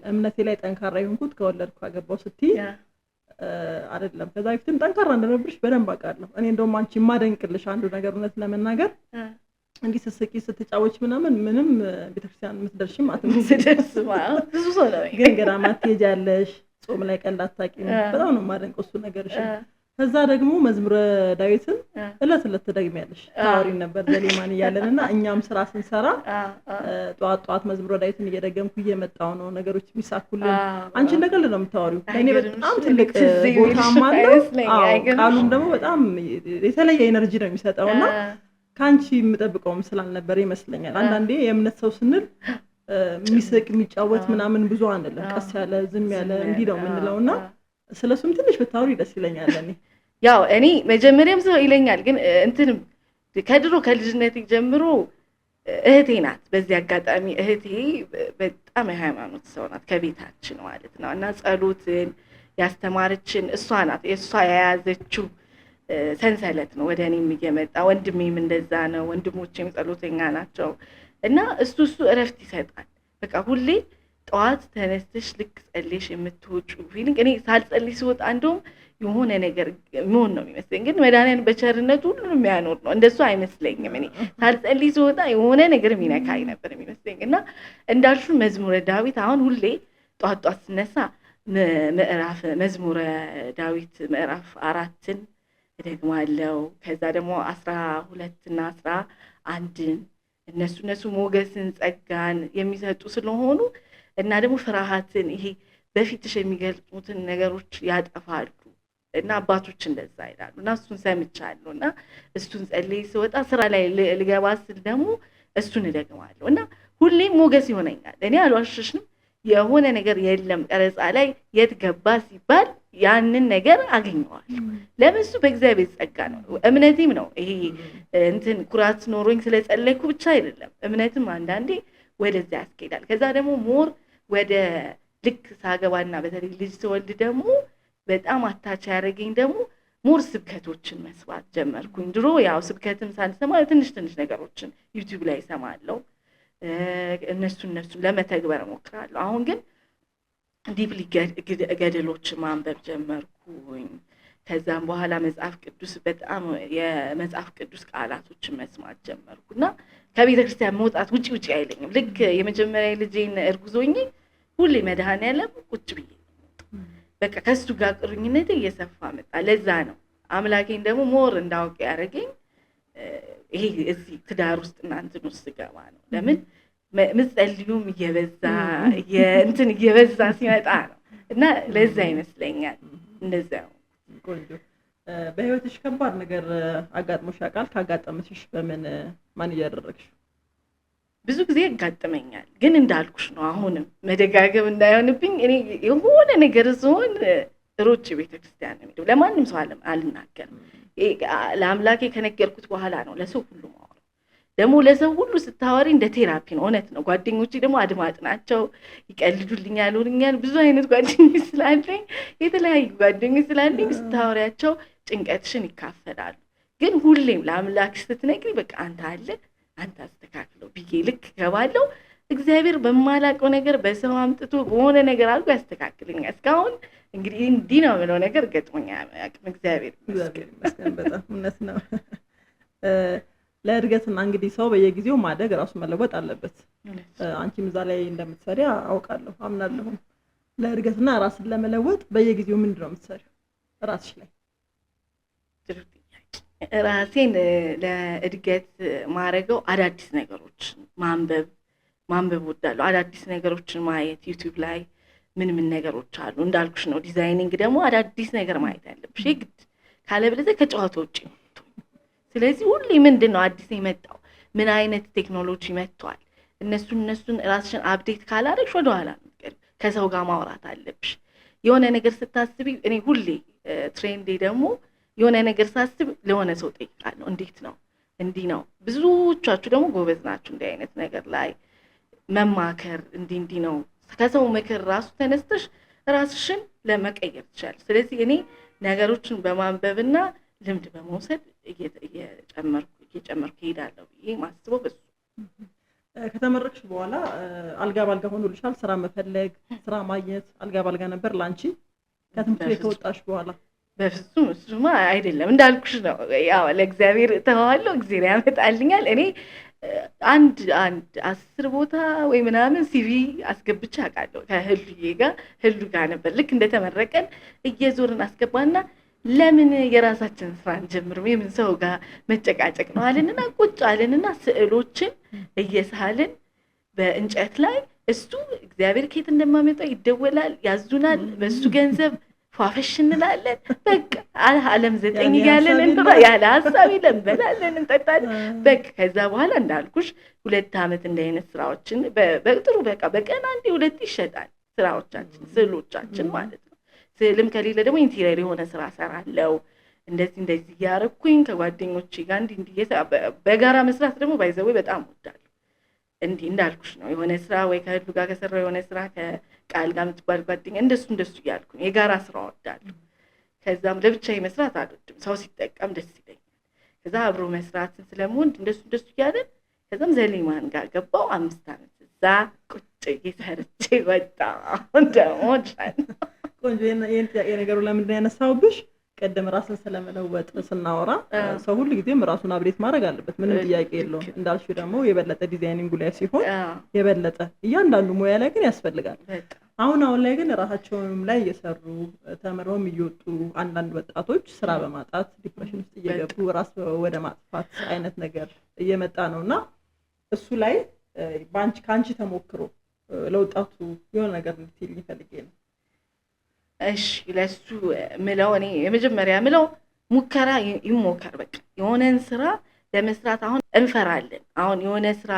እምነቴ ላይ ጠንካራ የሆንኩት ከወለድኩ አገባው ስትይ አይደለም ከዛ በፊትም ጠንካራ እንደነበርሽ በደንብ አውቃለሁ። እኔ እንደውም አንቺ ማደንቅልሽ አንዱ ነገር እውነት ለመናገር እንዲህ ስትስቂ ስትጫወች ምንም ቤተክርስቲያን የምትደርሺም አትመስልም። ብዙ ሰው ነው ግን ገዳማት ትሄጃለሽ፣ ጾም ላይ ቀን አታውቂም። በጣም ነው የማደንቀው እሱ ነገርሽ። ከዛ ደግሞ መዝሙረ ዳዊትን እለት ትደግሚያለሽ። ታወሪን ነበር ዘሌማን እያለንና እኛም ስራ ስንሰራ ጧት መዝሙረ ዳዊትን እየደገምኩ እየመጣው ነው ነገሮች የሚሳኩልን። አንቺ እንደቀልድ ነው የምታወሪው። እኔ በጣም ትልቅ ቦታም አለው። ቃሉም ደግሞ በጣም የተለየ ኤነርጂ ነው የሚሰጠውና ካንቺ የምጠብቀውም ስላልነበር ይመስለኛል። አንዳንዴ የእምነት ሰው ስንል የሚስቅ የሚጫወት ምናምን ብዙ አንልም። ቀስ ያለ ዝም ያለ እንዲህ ነው የምንለውና ስለሱም ትንሽ ብታወሪ ደስ ይለኛል። ያው እኔ መጀመሪያም ሰው ይለኛል ግን እንትንም ከድሮ ከልጅነቴ ጀምሮ እህቴ ናት። በዚህ አጋጣሚ እህቴ በጣም የሃይማኖት ሰው ናት ከቤታችን ማለት ነው እና ጸሎትን ያስተማረችን እሷ ናት። እሷ የያዘችው ሰንሰለት ነው ወደ እኔም እየመጣ። ወንድሜም እንደዛ ነው፣ ወንድሞቼም ጸሎተኛ ናቸው እና እሱ እረፍት ይሰጣል። በቃ ሁሌ ጠዋት ተነስተሽ ልክ ጸልይሽ የምትወጪው ፊሊንግ እኔ ሳልጸልይ ስወጣ እንደውም የሆነ ነገር ምን ነው የሚመስለኝ። ግን መድኃኒዓለም በቸርነቱ ሁሉንም የሚያኖር ነው። እንደሱ አይመስለኝም። እኔ ሳልጸልይ ስወጣ የሆነ ነገር የሚነካኝ ነበር የሚመስለኝ እና እንዳልሹ መዝሙረ ዳዊት አሁን ሁሌ ጧት ስነሳ መዝሙረ ዳዊት ምዕራፍ 4ን እደግማለሁ። ከዛ ደግሞ 12 እና 11 እነሱ ሞገስን ጸጋን የሚሰጡ ስለሆኑ እና ደግሞ ፍርሃትን ይሄ በፊትሽ የሚገልጹትን ነገሮች ያጠፋሉ እና አባቶች እንደዛ ይላሉ እና እሱን ሰምቻለሁ እና እሱን ጸልዬ ስወጣ ስራ ላይ ልገባ ስል ደግሞ እሱን እደግማለሁ እና ሁሌም ሞገስ ይሆነኛል። እኔ አልዋሽሽም፣ የሆነ ነገር የለም ቀረጻ ላይ የት ገባ ሲባል ያንን ነገር አገኘዋለሁ። ለምን? እሱ በእግዚአብሔር ጸጋ ነው፣ እምነቴም ነው። ይሄ እንትን ኩራት ኖሮኝ ስለጸለይኩ ብቻ አይደለም፣ እምነትም አንዳንዴ ወደዚያ ያስኬዳል። ከዛ ደግሞ ሞር ወደ ልክ ሳገባና በተለይ ልጅ ስወልድ ደግሞ በጣም አታች ያደረገኝ ደግሞ ሞር ስብከቶችን መስማት ጀመርኩኝ። ድሮ ያው ስብከትም ሳልሰማ ትንሽ ነገሮችን ዩቲዩብ ላይ እሰማለሁ፣ እነሱን ለመተግበር እሞክራለሁ። አሁን ግን ዲፕሊ ገድሎችን ማንበብ ጀመርኩኝ። ከዛም በኋላ መጽሐፍ ቅዱስ በጣም የመጽሐፍ ቅዱስ ቃላቶችን መስማት ጀመርኩና ከቤተ ክርስቲያን መውጣት ውጪ አይለኝም። ልክ የመጀመሪያ ልጄን እርጉዞኝ ሁሌ መድኃኔዓለም ቁጭ ብዬ በቃ ከሱ ጋር ቁርኝነቴ እየሰፋ መጣ። ለዛ ነው አምላኬን ደግሞ ሞር እንዳውቅ ያደረገኝ ይሄ እዚህ ትዳር ውስጥ እናንተን ውስጥ ገባ ነው። ለምን ምጸልዩም እየበዛ እየበዛ ሲመጣ ነው እና ለዛ ይመስለኛል እንደዛ ነው። ቆንጆ። በህይወትሽ ከባድ ነገር አጋጥሞሽ ያውቃል? ካጋጠመሽ ማን እያደረግሽ? ብዙ ጊዜ ያጋጥመኛል፣ ግን እንዳልኩሽ ነው። አሁንም መደጋገም እንዳይሆንብኝ እኔ የሆነ ነገር ሲሆን ሮጬ ቤተክርስቲያን ነው የምሄደው። ለማንም ሰው አልናገርም። ለአምላኬ ከነገርኩት በኋላ ነው ለሰው ሁሉ ማወራው። ደግሞ ለሰው ሁሉ ስታወሪ እንደ ቴራፒ ነው። እውነት ነው። ጓደኞቼ ደግሞ አድማጭ ናቸው፣ ይቀልዱልኛል፣ ወሩኛል። ብዙ አይነት ጓደኞች ስላለኝ የተለያዩ ጓደኞች ስላለኝ ስታወሪያቸው ጭንቀትሽን ይካፈላሉ። ግን ሁሌም ለአምላክሽ ስትነግሪ በቃ አንተ አስተካክለው ብዬ ልክ ገባለሁ። እግዚአብሔር በማላውቀው ነገር በሰው አምጥቶ በሆነ ነገር አድርጎ ያስተካክልኛል። እስካሁን እንግዲህ እንዲህ ነው የምለው ነገር ገጥሞኛ አያውቅም። እግዚአብሔር ይመስገን። በጣም እውነት ነው። ለእድገትና እንግዲህ ሰው በየጊዜው ማደግ ራሱ መለወጥ አለበት። አንቺም እዛ ላይ እንደምትሰሪ አውቃለሁ፣ አምናለሁ። ለእድገትና ራስን ለመለወጥ በየጊዜው ምንድን ነው የምትሰሪው ራስሽ ላይ? ራሴን ለእድገት ማረገው አዳዲስ ነገሮችን ማንበብ ወዳለሁ። አዳዲስ ነገሮችን ማየት ዩቲዩብ ላይ ምን ነገሮች አሉ እንዳልኩሽ ነው። ዲዛይኒንግ ደግሞ አዳዲስ ነገር ማየት ያለብሽ ግድ፣ ካለበለዚያ ከጨዋታ ውጪ ነው። ስለዚህ ሁሌ ምንድን ነው አዲስ የመጣው ምን አይነት ቴክኖሎጂ መጥቷል፣ እነሱን ራስሽን አፕዴት ካላደረግሽ ወደኋላ ነው። ከሰው ጋር ማውራት አለብሽ። የሆነ ነገር ስታስቢ እኔ ሁሌ ትሬንዴ ደግሞ የሆነ ነገር ሳስብ ለሆነ ሰው ጠይቃለሁ። እንዴት ነው እንዲህ ነው። ብዙዎቻችሁ ደግሞ ጎበዝ ናችሁ እንዲህ አይነት ነገር ላይ መማከር። እንዲህ ነው። ከሰው ምክር ራሱ ተነስተሽ ራስሽን ለመቀየር ትችላለሽ። ስለዚህ እኔ ነገሮችን በማንበብና ልምድ በመውሰድ እየጨመርኩ እሄዳለሁ ብዬ ማስበው በሱ። ከተመረቅሽ በኋላ አልጋ ባልጋ ሆኖልሻል? ስራ መፈለግ፣ ስራ ማግኘት አልጋ ባልጋ ነበር ላንቺ ከትምህርት ቤት ከወጣሽ በኋላ? በፍጹም እሱማ አይደለም። እንዳልኩሽ ነው። ያው ለእግዚአብሔር ተዋዋለሁ፣ እግዚአብሔር ያመጣልኛል። እኔ አንድ 10 ቦታ ወይ ምናምን ሲቪ አስገብቼ አውቃለሁ። ከህሉ ጋር ነበር ልክ እንደተመረቀን እየዞርን አስገባና ለምን የራሳችን ስራ እንጀምርም፣ የምን ሰው ጋር መጨቃጨቅ ነው አለንና ቁጭ አለንና ስዕሎችን እየሳልን በእንጨት ላይ እሱ እግዚአብሔር ከየት እንደማመጣው ይደወላል፣ ያዙናል። በሱ ገንዘብ ፏፈሽ እንላለን። በቃ ዓለም 9 እያለን እንራ ያለ ሀሳብ ይለምበላለን፣ እንጠጣለን። በቃ ከዛ በኋላ እንዳልኩሽ 2 ዓመት እንደ አይነት ስራዎችን በጥሩ በቃ በቀን 1-2 ይሸጣል ስራዎቻችን፣ ስዕሎቻችን ማለት ነው። ስዕልም ከሌለ ደግሞ ኢንቴሪየር የሆነ ስራ ሰራለው። እንደዚህ እያረኩኝ ከጓደኞቼ ጋር እንዲህ በጋራ መስራት ደግሞ ባይዘው በጣም ወዳለሁ። እንዲህ እንዳልኩሽ ነው። የሆነ ስራ ወይ ከህሉ ጋር ከሰራው የሆነ ስራ ከቃል ጋር የምትባል ጓደኛ እንደሱ እያልኩኝ የጋራ ስራ ወዳለሁ። ከዛም ለብቻዬ መስራት አልወድም። ሰው ሲጠቀም ደስ ይለኛል። ከዛ አብሮ መስራትን ስለምወድ እንደሱ እያለን ከዛም ዘሌማን ጋር ገባው። 5 ዓመት እዛ ቁጭ እየሰርቼ ወጣሁ። ደግሞ ቆንጆ። ይሄን ጥያቄ ነገሩ ለምንድን ነው ያነሳውብሽ? ቀደም ራስን ስለመለወጥ ስናወራ ሰው ሁሉ ጊዜም ራሱን አብዴት ማድረግ አለበት፣ ምንም ጥያቄ የለውም። እንዳልሽው ደግሞ የበለጠ ዲዛይኒንግ ላይ ሲሆን የበለጠ እያንዳንዱ ሙያ ላይ ግን ያስፈልጋል። አሁን ላይ ግን ራሳቸውንም ላይ እየሰሩ ተምረውም እየወጡ አንዳንድ ወጣቶች ስራ በማጣት ዲፕሬሽን ውስጥ እየገቡ ራስ ወደ ማጥፋት አይነት ነገር እየመጣ ነውና እሱ ላይ ከአንቺ ተሞክሮ ለወጣቱ የሆነ ነገር እንድትይልኝ ፈልጌ ነው። እሺ ለሱ ምለው እኔ የመጀመሪያ ምለው ሙከራ ይሞከር። በቃ የሆነን ስራ ለመስራት አሁን እንፈራለን። አሁን የሆነ ስራ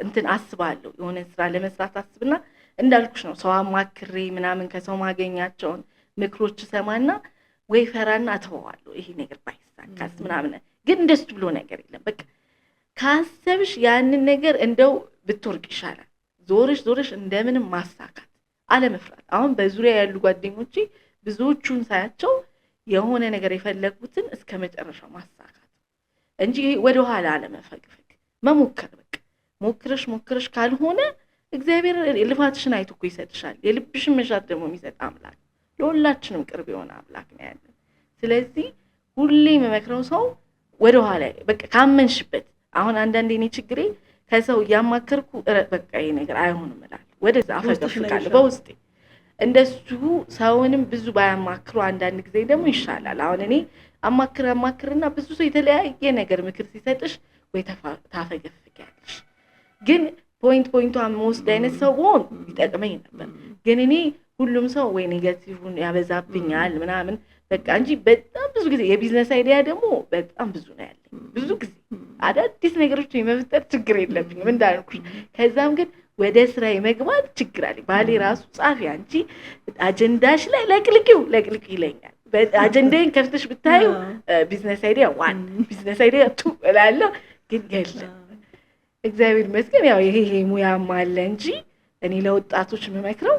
እንትን አስባለሁ የሆነ ስራ ለመስራት አስብና እንዳልኩሽ ነው ሰው አማክሬ ምናምን ከሰው ማገኛቸውን ምክሮች ሰማና ወይ ፈራና አተዋለሁ ይሄ ነገር ባይሳካስ ምናምን። ግን እንደሱ ብሎ ነገር የለም። በቃ ካሰብሽ ያንን ነገር እንደው ብትወርቅ ይሻላል። ዞርሽ እንደምንም ማሳካት አለመፍራት። አሁን በዙሪያ ያሉ ጓደኞቼ ብዙዎቹን ሳያቸው የሆነ ነገር የፈለጉትን እስከ መጨረሻው ማሳካት እንጂ ወደ ኋላ አለመፈግፈግ መሞከር። በቃ ሞክረሽ ካልሆነ እግዚአብሔር ልፋትሽን አይቶ እኮ ይሰጥሻል። የልብሽን መሻት ደግሞ የሚሰጥ አምላክ ለሁላችንም ቅርብ የሆነ አምላክ ነው ያለን። ስለዚህ ሁሌ የምመክረው ሰው ወደ ኋላ በቃ ካመንሽበት። አሁን አንዳንዴ እኔ ችግሬ ከሰው እያማከርኩ በቃ ይሄ ነገር አይሆንም እላለሁ፣ ወደዛ አፈገፍጋለሁ በውስጤ። እንደሱ ሰውንም ብዙ ባያማክሩ አንዳንድ ጊዜ ደግሞ ይሻላል። አሁን እኔ አማክርና ብዙ ሰው የተለያየ ነገር ምክር ሲሰጥሽ ወይ ታፈገፍጊያለሽ። ግን ፖይንቷን መወስድ አይነት ሰው ብሆን ይጠቅመኝ ነበር። ግን እኔ ሁሉም ሰው ወይ ኔጋቲቭን ያበዛብኛል ምናምን በቃ እንጂ በጣም ብዙ ጊዜ የቢዝነስ አይዲያ ደግሞ በጣም ብዙ ነው ያለኝ። ብዙ ጊዜ አዳዲስ ነገሮች የመፍጠር ችግር የለብኝም እንዳልኩሽ። ከዛም ግን ወደ ስራ የመግባት ችግር አለኝ። ባሌ ራሱ ጻፊ አንቺ አጀንዳሽ ላይ ለቅልቂው ይለኛል። አጀንዳዬን ከፍተሽ ብታዩ ቢዝነስ አይዲያ 1 ቢዝነስ አይዲያ 2 እላለሁ። ግን የለም እግዚአብሔር ይመስገን ያው ይሄ ሙያም አለ እንጂ እኔ ለወጣቶች የምመክረው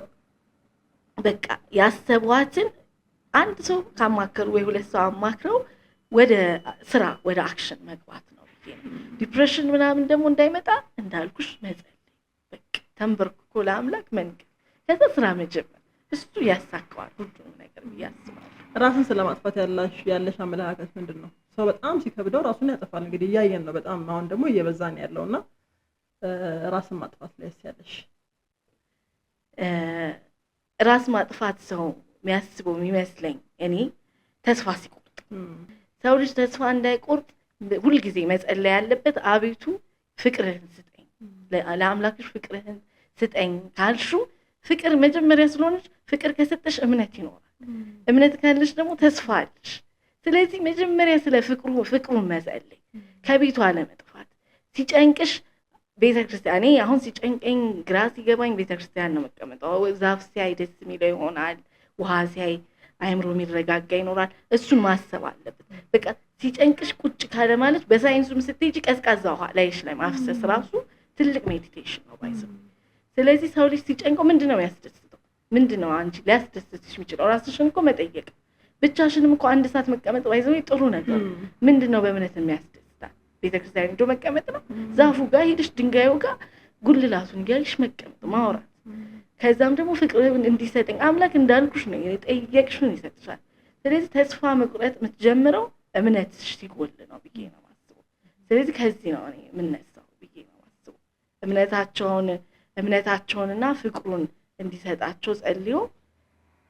በቃ ያሰቧትን አንድ ሰው ካማከሩ ወይ ሁለት ሰው አማክረው ወደ ስራ ወደ አክሽን መግባት ነው። ዲፕሬሽን ምናምን ደግሞ እንዳይመጣ እንዳልኩሽ መጸለይ፣ በቃ ተንበርክኮ ለአምላክ መንገድ፣ ከዛ ስራ መጀመር። እሱ ያሳካዋል ሁሉንም ነገር ያስባል። ራስን ስለማጥፋት ያለሽ አመለካከት ምንድን ነው? ሰው በጣም ሲከብደው ራሱን ያጠፋል። እንግዲህ እያየን ነው በጣም አሁን ደግሞ እየበዛ ነው ያለውና ራስን ማጥፋት ላይ ያለሽ ራስ ማጥፋት ሰው የሚያስበው የሚመስለኝ እኔ ተስፋ ሲቆርጥ። ሰው ልጅ ተስፋ እንዳይቆርጥ ሁልጊዜ መጸለይ ያለበት አቤቱ ፍቅርህን ስጠኝ፣ ለአምላክሽ ፍቅርህን ስጠኝ ካልሹ ፍቅር መጀመሪያ ስለሆነች ፍቅር ከሰጠሽ እምነት ይኖራል። እምነት ካለሽ ደግሞ ተስፋ አለሽ። ስለዚህ መጀመሪያ ስለ ፍቅሩን መጸለይ፣ ከቤቱ አለመጥፋት። ሲጨንቅሽ ቤተክርስቲያን፣ እኔ አሁን ሲጨንቀኝ ግራ ሲገባኝ ቤተክርስቲያን ነው መቀመጠው። ዛፍ ሲያይ ደስ የሚለው ይሆናል፣ ውሃ ሲያይ አይምሮ የሚረጋጋ ይኖራል። እሱን ማሰብ አለበት። በቃ ሲጨንቅሽ ቁጭ ካለ ማለት በሳይንሱም ስትሄጂ ቀዝቃዛ ውሃ ላይሽ ላይ ማፍሰስ ራሱ ትልቅ ሜዲቴሽን ነው ባይዘው። ስለዚህ ሰው ልጅ ሲጨንቀው ምንድነው ያስደስተው? ምንድነው አንቺ ሊያስደስትሽ የሚችለው? ራስሽን እኮ መጠየቅ። ብቻሽንም እኮ አንድ ሰዓት መቀመጥ ባይዘው ጥሩ ነገር። ምንድነው በእምነት የሚያስደስታል? ቤተክርስቲያን ሄዶ መቀመጥ ነው። ዛፉ ጋር ሄድሽ ድንጋዩ ጋር ጉልላቱን ያልሽ መቀመጥ ማውራት። ከዛም ደግሞ ፍቅርን እንዲሰጠኝ አምላክ እንዳልኩሽ ነው የጠየቅሽውን ይሰጥሻል። ስለዚህ ተስፋ መቁረጥ የምትጀምረው እምነትሽ ሲጎል ነው ብዬ ነው ማስበው። ስለዚህ ከዚህ ነው እኔ የምነሳው ብዬ ነው ማስበው። እምነታቸውንና ፍቅሩን እንዲሰጣቸው ጸልዮ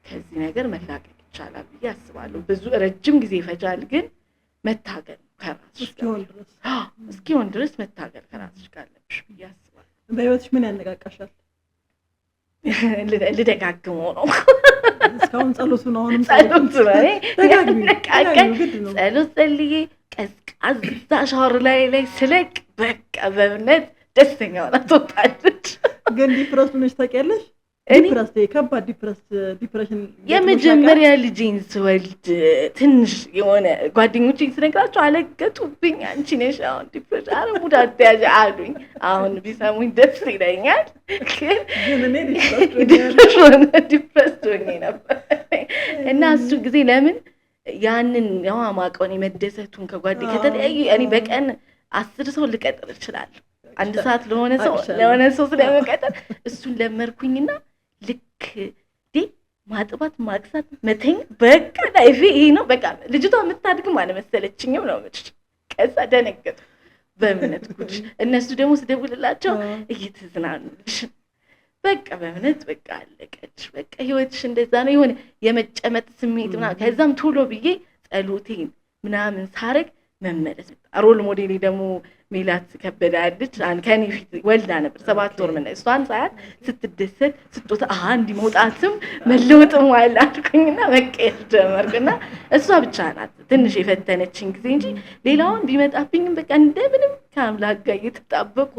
ከዚህ ነገር መላቀቅ ይቻላል ብዬ አስባለሁ። ብዙ ረጅም ጊዜ ይፈጃል፣ ግን መታገል ከራስሽ እስኪሆን ድረስ መታገል ከራስሽ ጋር አለብሽ ብዬ አስባለሁ። በህይወትሽ ምን ያነቃቃሻል? ልደጋግመው ነው እስካሁን ጸሎቱ ነው። አሁንም ጸሎት ጸልዬ ቀዝቃዛ ሻወር ላይ ስለቅ በቃ በእምነት ደስተኛ ሆና ትወጣለች። ግን ዲፕረስ ነሽ ታውቂያለሽ? ከባድ ዲፕሬሽን የመጀመሪያ ልጄን ስወልድ ትንሽ የሆነ ጓደኞቼን ስነግራቸው አለገጡብኝ። አንቺ ነሽ አሁን ዲፕሬሽን አረሙዳ አትያዥ አሉኝ። አሁን ቢሰሙኝ ደስ ይለኛል፣ ግን እኔ ዲፕሬስ ሆኜ ነበር እና እሱ ጊዜ ለምን ያንን ያው ማቀውን የመደሰቱን ከተለያዩ እኔ በቀን 10 ሰው ልቀጥር እችላለሁ። አንድ ሰዓት ለሆነ ሰው ስለመቀጠር እሱን ለመርኩኝና ልክ ማጥባት ማቅሳት መተኝ በቃ ላይፌ ይሄ ነው። በቃ ልጅቷ የምታድግም አልመሰለችኝም ነው የምልሽ። ከዛ ደነገጡ በእምነት ጉድሽ። እነሱ ደግሞ ስደውልላቸው እየተዝናኑልሽ በቃ በእምነት በቃ አለቀች። በቃ ህይወትሽ እንደዛ ነው። የሆነ የመጨመጥ ስሜት ምናምን። ከዛም ቶሎ ብዬ ጸሎቴን ምናምን ሳረግ መመለስ ሮል ሞዴሌ ደግሞ ሜላት ከበደ አለች። ከኔ ፊት ወልዳ ነበር 7 ወር ምን እሷን ሰዓት ስትደሰት ስትወጣ እንዲህ መውጣትም መለወጥም አለ አልኩኝና መቀየር ጀመርኩና እሷ ብቻ ናት ትንሽ የፈተነችኝ ጊዜ እንጂ ሌላውን ቢመጣብኝም በቃ እንደምንም ከአምላክ ጋር እየተጣበቁ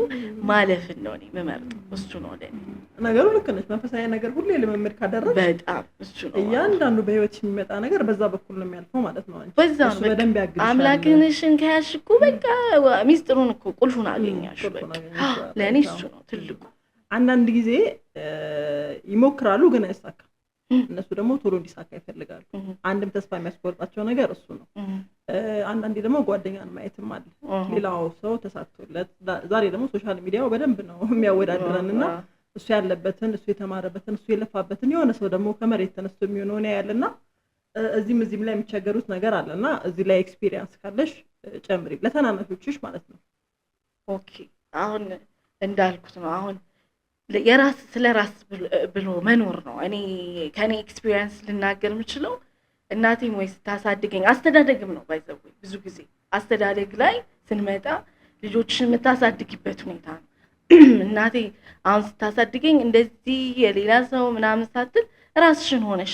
ማለፍን ነው እኔ የምመርጠው። እሱ ነው ለኔ ነገሩ። ልክ ነች። መንፈሳዊ ነገር ሁሌ ልምምድ ካደረግሽ በጣም እሱ ነው እያንዳንዱ በህይወት የሚመጣ ነገር በዛ በኩል ነው የሚያልፈው ማለት ነው። አንቺ በዛ ነው በደንብ ያግዝሻል። አምላክንሽን ከያዝሽ እኮ በቃ ሚስጥሩን እኮ ቁልፉን አገኛሽ። በቃ ለኔ እሱ ነው ትልቁ። አንዳንድ ጊዜ ይሞክራሉ ግን አይሳካም። እነሱ ደግሞ ቶሎ እንዲሳካ ይፈልጋሉ። አንድም ተስፋ የሚያስቆርጣቸው ነገር እሱ ነው። አንዳንዴ ደግሞ ጓደኛን ማየትም አለ። ሌላው ሰው ተሳክቶለት ዛሬ ደግሞ ሶሻል ሚዲያው በደንብ ነው የሚያወዳድረንና እሱ ያለበትን እሱ የተማረበትን እሱ የለፋበትን የሆነ ሰው ደግሞ ከመሬት ተነስቶ የሚሆነው ነው ያለና እዚህም ላይ የሚቸገሩት ነገር አለና እዚህ ላይ ኤክስፒሪየንስ ካለሽ ጨምሪ ለተናናሾችሽ ማለት ነው። ኦኬ አሁን እንዳልኩት ነው። አሁን የራስ ስለራስ ብሎ መኖር ነው። እኔ ከኔ ኤክስፒሪየንስ ልናገር የምችለው እናቴም ወይ ስታሳድገኝ አስተዳደግም ነው ባይዘው ብዙ ጊዜ አስተዳደግ ላይ ስንመጣ ልጆችን የምታሳድግበት ሁኔታ ነው። እናቴ አሁን ስታሳድገኝ እንደዚህ የሌላ ሰው ምናምን ሳትል ራስሽን ሆነሽ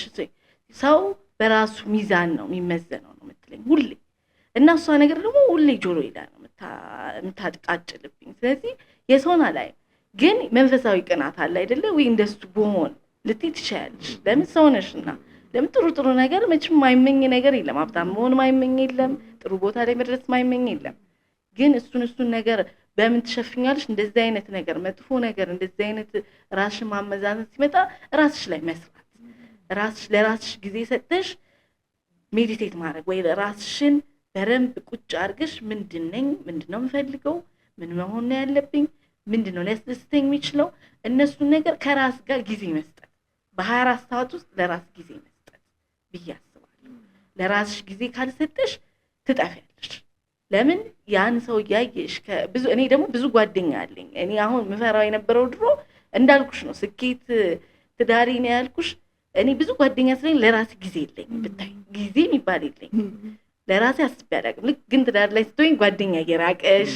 ሰው በራሱ ሚዛን ነው የሚመዘነው ነው የምትለኝ ሁሌ። እና እሷ ነገር ደግሞ ሁሌ ጆሮ ይላ ነው የምታጥቃጭልብኝ። ስለዚህ የሰውን ላይ ግን መንፈሳዊ ቅናት አለ አይደለ ወይ? እንደሱ በሆን ልትይ ትችያለሽ። ለምን ሰው ነሽና ለምን ጥሩ ነገር መቼም የማይመኝ ነገር የለም። ሀብታም መሆን የማይመኝ የለም። ጥሩ ቦታ ላይ መድረስ የማይመኝ የለም። ግን እሱን ነገር በምን ትሸፍኛለሽ? እንደዚህ አይነት ነገር መጥፎ ነገር እንደዚህ አይነት ራስሽን ማመዛዘን ሲመጣ ራስሽ ላይ መስራት፣ ራስሽ ለራስሽ ጊዜ ሰጥተሽ ሜዲቴት ማድረግ ወይ ራስሽን በረንብ ቁጭ አድርገሽ ምንድነኝ ምንድነው የምፈልገው ምን መሆን ነው ያለብኝ ምንድነው ሊያስደስተኝ የሚችለው እነሱን ነገር ከራስ ጋር ጊዜ መስጠት፣ በ24 ሰዓት ውስጥ ለራስ ጊዜ መስጠት ብዬ አስባለሁ። ለራስሽ ጊዜ ካልሰጠሽ ትጠፊያለሽ። ለምን ያን ሰው ያየሽ ብዙ እኔ ደግሞ ብዙ ጓደኛ አለኝ። እኔ አሁን ምፈራው የነበረው ድሮ እንዳልኩሽ ነው ስኬት ትዳሪ ነው ያልኩሽ። እኔ ብዙ ጓደኛ ስለኝ ለራስ ጊዜ የለኝም። ብታይ ጊዜ የሚባል የለኝም። ለራሴ አስቤ አላውቅም። ልክ ግን ትዳር ላይ ስትሆኝ ጓደኛ እየራቀሽ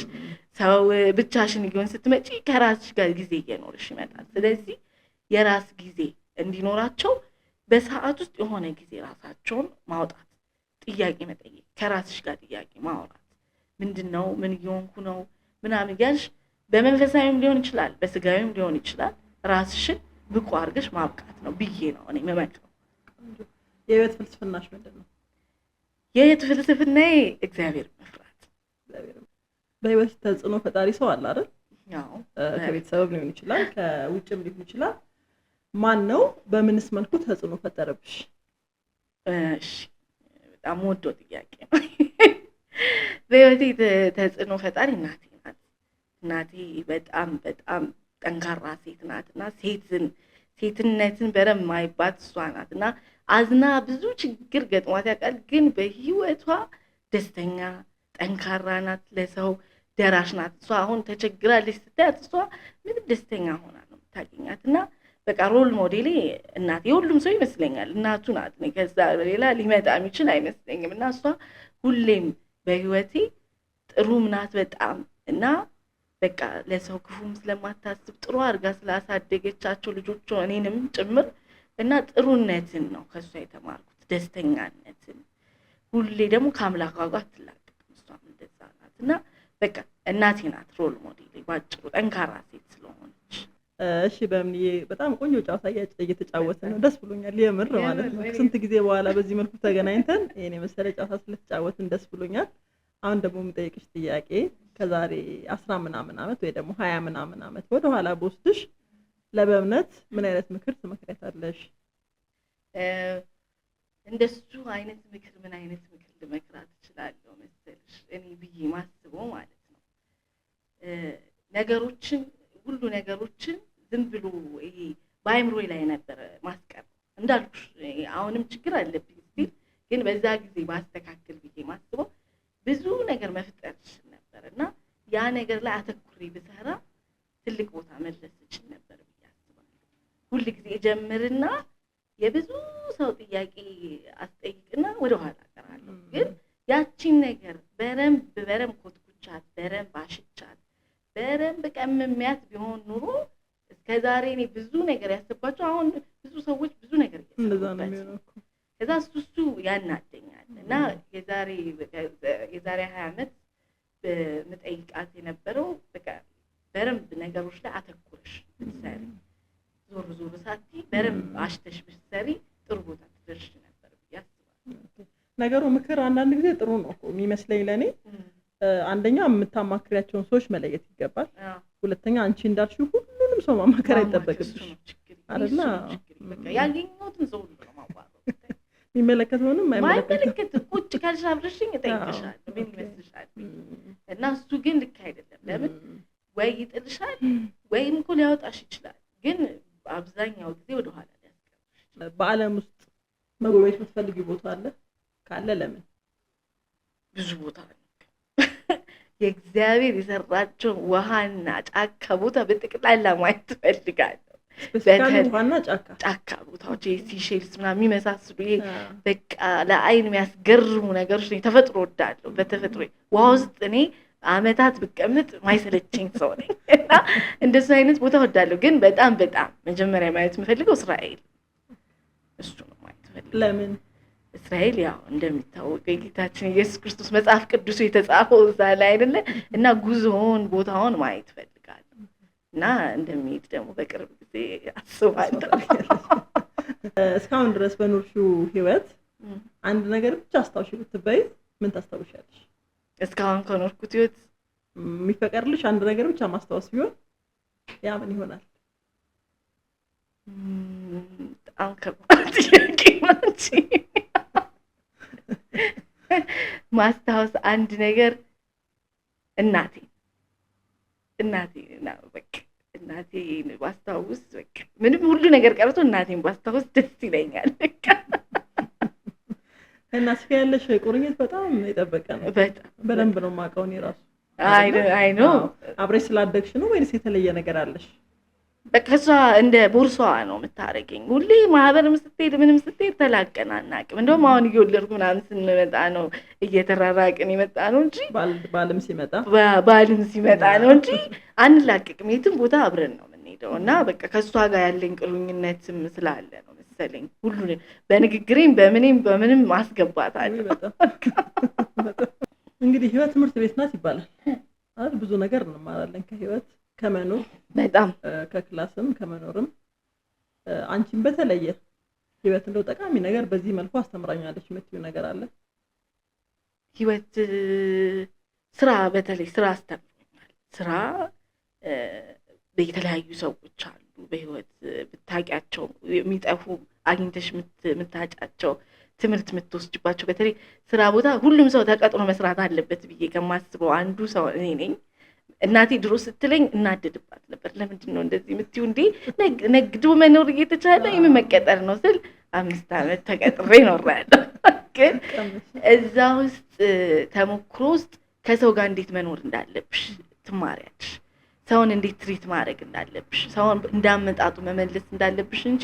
ሰው ብቻሽን ይሆን ስትመጪ ከራስሽ ጋር ጊዜ እየኖርሽ ይመጣል። ስለዚህ የራስ ጊዜ እንዲኖራቸው በሰዓት ውስጥ የሆነ ጊዜ ራሳቸውን ማውጣት፣ ጥያቄ መጠየቅ፣ ከራስሽ ጋር ጥያቄ ማውራት ምንድነው ምን እየሆንኩ ነው ምናምን እያልሽ በመንፈሳዊም ሊሆን ይችላል በስጋዊም ሊሆን ይችላል ራስሽን ብቁ አድርገሽ ማብቃት ነው ብዬ ነው እኔ የምመክረው። የህይወት ፍልስፍናሽ ምንድን ነው? የህይወት ፍልስፍናዬ እግዚአብሔር መፍራት። በህይወት ተጽዕኖ ፈጣሪ ሰው አለ አይደል? ያው ከቤተሰብ ሊሆን ይችላል ከውጭም ሊሆን ይችላል። ማን ነው? በምንስ መልኩ ተጽዕኖ ፈጠረብሽ? እሺ በጣም ወዶ ጥያቄ ነው። በህይወቴ ተጽዕኖ ፈጣሪ እናቴ ናት። እናቴ በጣም ጠንካራ ሴት ናትና ሴትነትን በደንብ ማይባት እሷ ናትና አዝና ብዙ ችግር ገጥሟት ያውቃል። ግን በህይወቷ ደስተኛ ጠንካራ ናት። ለሰው ደራሽ ናት። እሷ አሁን ተቸግራለች ስታያት እሷ ምንም ደስተኛ ሆና ነው የምታገኛትና በቃ ሮል ሞዴሌ እናቴ። ሁሉም ሰው ይመስለኛል እናቱ ናት። እኔ ከዛ ሌላ ሊመጣ የሚችል አይመስለኝም። እና እሷ ሁሌም በህይወቴ ጥሩም ናት በጣም እና በቃ ለሰው ክፉም ስለማታስብ ጥሩ አድርጋ ስላሳደገቻቸው ልጆቿ እኔንም ጭምር እና ጥሩነትን ነው ከሷ የተማርኩት፣ ደስተኛነትን። ሁሌ ደግሞ ከአምላኳ ጋር አትላቀቅም። እሷም እንደዛ ናት እና በቃ እናቴ ናት ሮል ሞዴሌ ባጭሩ፣ ጠንካራ ሴት ስለሆነች። እሺ በምንዬ በጣም ቆንጆ ጨዋታ እየተጫወትን ነው። ደስ ብሎኛል የምር ማለት ነው። ስንት ጊዜ በኋላ በዚህ መልኩ ተገናኝተን ይሄን የመሰለ ጨዋታ ስለተጫወትን ደስ ብሎኛል። አሁን ደግሞ የምጠይቅሽ ጥያቄ ከዛሬ 10 ምናምን ዓመት ወይ ደግሞ 20 ምናምን ዓመት ወደ ኋላ በወስድሽ ለበእምነት ምን አይነት ምክር ትመክሪያታለሽ? እንደሱ አይነት ምክር ምን አይነት ምክር ልመክራት እችላለሁ መሰለሽ? እኔ ብዬ ማስበው ማለት ነው ሁሉ ነገሮችን ዝም ብሎ ይሄ በአይምሮዬ ላይ ነበር ማስቀር። እንዳልኩሽ አሁንም ችግር አለብኝ ሲል ግን በዛ ጊዜ ማስተካከል ብዬ ማስበው ብዙ ነገር መፍጠር እችል ነበር እና ያ ነገር ላይ አተኩሬ ብሰራ ትልቅ ቦታ መድረስ እችል ነበር ብዬ አስባለሁ። ሁል ጊዜ ጀምርና የብዙ ሰው ጥያቄ አስጠይቅና ወደ ኋላ እቀራለሁ። ግን ያቺ ያቺን ነገር በረም ኮትኩቻት በረም አሽቻት በረም ቀምሚያት ቢሆን ኑሮ እስከዛሬ እኔ ብዙ ነገር ያስባቸው አሁን ብዙ ሰዎች ብዙ ነገር እንደዛ ነው እየሰሩበት የሚሆነው እኮ። ከዛ እሱ ያናደኛል እና የዛሬ 20 ዓመት በምጠይቃት የነበረው በቃ በረምብ ነገሮች ላይ አተኩረሽ ብትሰሪ ዞር ሳቲ በረምብ አሽተሽ ብትሰሪ ጥሩ ቦታ ትደርሽ ነበር ብዬ አስባለሁ። ነገሩ ምክር አንዳንድ ጊዜ ጥሩ ነው እኮ የሚመስለኝ ለኔ። አንደኛ የምታማክሪያቸውን ሰዎች መለየት ይገባል። ሁለተኛ አንቺ እንዳልሽው ሁሉንም ሰው ማማከር አይጠበቅብሽ አይደል? በቃ ያገኘሁትን ሰው ሁሉ ነው ማዋራው። የሚመለከተውንም ማይመለከት ቁጭ ካልሽ አብረሽኝ እጠይቅሻለሁ ምን ይመስልሻል? እና እሱ ግን ልክ አይደለም። ለምን ወይ ይጥልሻል ወይም እኮ ሊያወጣሽ ይችላል። ግን አብዛኛው ጊዜ ወደ ኋላ ሊያስቀርሽ። በአለም ውስጥ መጎብኘት የምትፈልጊው ቦታ አለ? ካለ ለምን? ብዙ ቦታ አለ። የእግዚአብሔር የሰራቸው ውሃና ጫካ ቦታ በጠቅላላ ማየት እፈልጋለሁ። ዋና ጫካ ቦታዎች ሲሼልስ ምናምን የሚመሳስሉ ይሄ በቃ ለአይን የሚያስገርሙ ነገሮች ነው። ተፈጥሮ ወዳለሁ። በተፈጥሮ ውሃ ውስጥ እኔ አመታት ብቀምጥ ማይሰለችኝ ሰው ነኝ እና እንደሱ አይነት ቦታ ወዳለሁ። ግን በጣም መጀመሪያ ማየት የምፈልገው እስራኤል እሱ ነው ማየት ፈልገው። ለምን? እስራኤል ያው እንደሚታወቀው የጌታችን ኢየሱስ ክርስቶስ መጽሐፍ ቅዱስ የተጻፈው እዛ ላይ አይደለ? እና ጉዞውን ቦታውን ማየት ፈልጋለሁ እና እንደሚሄድ ደግሞ በቅርብ ጊዜ አስባለሁ። እስካሁን ድረስ በኖርሽው ህይወት አንድ ነገር ብቻ አስታውሽ ብትበይ ምን ታስታውሻለሽ? እስካሁን ከኖርኩት ህይወት የሚፈቀድልሽ አንድ ነገር ብቻ ማስታወስ ቢሆን ያ ምን ይሆናል? በጣም ከባድ ጥያቄ ነው። ማስታወስ አንድ ነገር እናቴ ነው። በቃ እናቴ ባስታውስ በቃ ምንም ሁሉ ነገር ቀርቶ እናቴን ባስታውስ ደስ ይለኛል። በቃ እናትሽ ጋር ያለሽ ቁርኝት በጣም የጠበቀ ነው። በደንብ ነው የማውቀው እኔ እራሱ። አይ ነው አብረሽ ስላደግሽ ነው ወይስ የተለየ ነገር አለሽ? በቃ እሷ እንደ ቦርሷ ነው የምታረገኝ። ሁሌ ማህበርም ስትሄድ ምንም ስትሄድ ተላቀን አናውቅም። እንደውም አሁን እየወለድኩ ምናምን ስንመጣ ነው እየተራራቅን የመጣ ነው እንጂ ባልም ሲመጣ ነው እንጂ አንላቀቅም። የትም ቦታ አብረን ነው የምንሄደው እና በቃ ከእሷ ጋር ያለኝ ቅርኝነትም ስላለ ነው መሰለኝ ሁሉ በንግግሬም በምንም ማስገባታለሁ። እንግዲህ ህይወት ትምህርት ቤት ናት ይባላል አይደል? ብዙ ነገር እንማራለን ከህይወት ከመኖር በጣም ከክላስም ከመኖርም። አንቺም በተለየ ህይወት እንደው ጠቃሚ ነገር በዚህ መልኩ አስተምራኛለች የምትይው ነገር አለ? ህይወት በተለይ ስራ አስተምሮኛል። ስራ የተለያዩ ሰዎች አሉ በህይወት ብታውቂያቸው የሚጠፉ አግኝተሽ የምታጫቸው ትምህርት የምትወስጅባቸው። በተለይ ስራ ቦታ ሁሉም ሰው ተቀጥሮ መስራት አለበት ብዬ ከማስበው አንዱ ሰው እኔ ነኝ። እናቴ ድሮ ስትለኝ እናደድባት ነበር። ለምንድን ነው እንደዚህ የምትይው? እንዴ ነግዶ መኖር እየተቻለ የምመቀጠር ነው ስል 5 ዓመት ተቀጥሬ እኖራለሁ። ግን እዛ ውስጥ ተሞክሮ ውስጥ ከሰው ጋር እንዴት መኖር እንዳለብሽ ትማሪያለሽ። ሰውን እንዴት ትሪት ማድረግ እንዳለብሽ፣ ሰውን እንዳመጣጡ መመለስ እንዳለብሽ እንጂ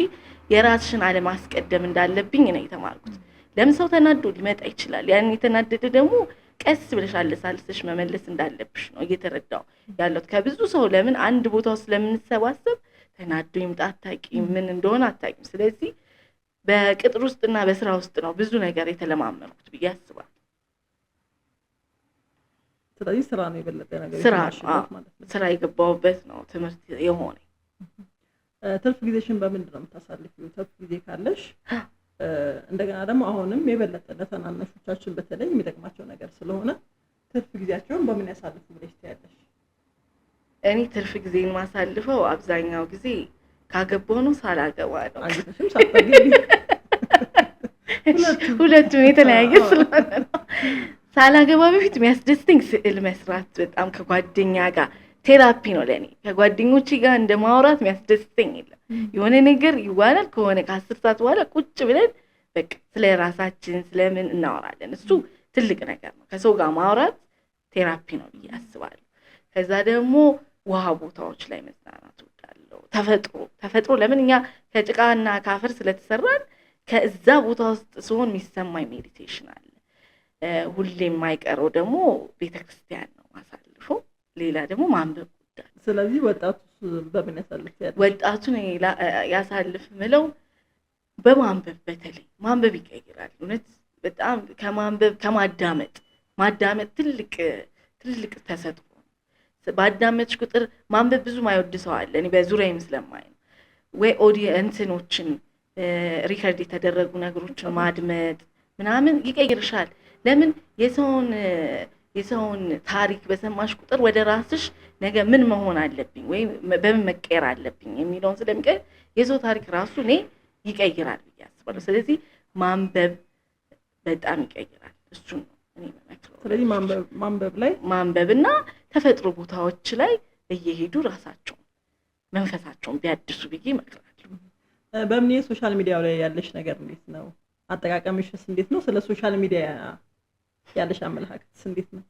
የራስሽን አለማስቀደም እንዳለብኝ ነው የተማርኩት። ለምን ሰው ተናዶ ሊመጣ ይችላል። ያን የተናደደ ደግሞ ቀስ ብለሽ አለሳልሰሽ መመለስ እንዳለብሽ ነው እየተረዳው ያለው ከብዙ ሰው። ለምን አንድ ቦታ ውስጥ ለምንሰባሰብ ተናዶ ይምጣ አታውቂም፣ ምን እንደሆነ አታውቂም። ስለዚህ በቅጥር ውስጥና በስራ ውስጥ ነው ብዙ ነገር የተለማመንኩት ብዬ አስባለሁ። ስለዚህ ስራ ነው የበለጠ ነገር ስራ የገባሁበት ነው ትምህርት የሆነ። ትርፍ ጊዜሽን በምንድን ነው የምታሳልፊው? ትርፍ ጊዜ ካለሽ እንደገና ደግሞ አሁንም የበለጠ ለተናናሾቻችን በተለይ የሚጠቅማቸው ነገር ስለሆነ ትርፍ ጊዜያቸውን በምን ያሳልፉ ብለሽ ትያለሽ? እኔ ትርፍ ጊዜን ማሳልፈው አብዛኛው ጊዜ ካገባሁ ነው ሳላገባ ነው። አንቺም ሳታገቢ ሁለቱም የተለያየ ስለሆነ ነው። ሳላገባ በፊት የሚያስደስተኝ ስዕል መስራት በጣም ከጓደኛ ጋር ቴራፒ ነው ለኔ። ከጓደኞቼ ጋር እንደማውራት የሚያስደስተኝ የለም። የሆነ ነገር ይዋላል ከሆነ ከ10 ሰዓት በኋላ ቁጭ ብለን በቃ ስለ ራሳችን ስለምን እናወራለን። እሱ ትልቅ ነገር ነው። ከሰው ጋር ማውራት ቴራፒ ነው ብዬ አስባለሁ። ከዛ ደግሞ ውሃ ቦታዎች ላይ መዝናናት እወዳለሁ። ተፈጥሮ ለምን እኛ ከጭቃና ከአፈር ስለተሰራን ከዛ ቦታ ውስጥ ሲሆን የሚሰማኝ ሜዲቴሽን አለ። ሁሌም የማይቀረው ደግሞ ቤተክርስቲያን ነው ማሳልፈው። ሌላ ደግሞ ማንበብ ጉዳይ። ስለዚህ ወጣቱ በምን ያሳልፍ ያለው? ወጣቱን ያሳልፍ ምለው በማንበብ በተለይ ማንበብ ይቀይራል። እውነት በጣም ማዳመጥ ትልቅ ተሰጥኦ ነው። ባዳመጥሽ ቁጥር ማንበብ ብዙ ማይወድ ሰው አለ። እኔ በዙሪያዬም ስለማይ ነው። ወይ እንትኖችን ሪከርድ የተደረጉ ነገሮችን ማድመጥ ምናምን ይቀይርሻል። ለምን የሰውን ታሪክ በሰማሽ ቁጥር ወደ ራስሽ ነገ ምን መሆን አለብኝ ወይ በምን መቀየር አለብኝ የሚለውን ስለሚቀይር የሰው ታሪክ ራሱ እኔ ይቀይራል ብዬ አስባለሁ። ስለዚህ ማንበብ በጣም ይቀይራል። እሱን ነው እኔ የምመክረው። ስለዚህ ማንበብና ተፈጥሮ ቦታዎች ላይ እየሄዱ ራሳቸውን መንፈሳቸውን ቢያድሱ ብዬ እመክራለሁ። በምን የሶሻል ሚዲያው ላይ ያለሽ ነገር እንዴት ነው? አጠቃቀምሽስ እንዴት ነው? ስለ ሶሻል ሚዲያ ያለሽ አመለካከትስ እንዴት ነው?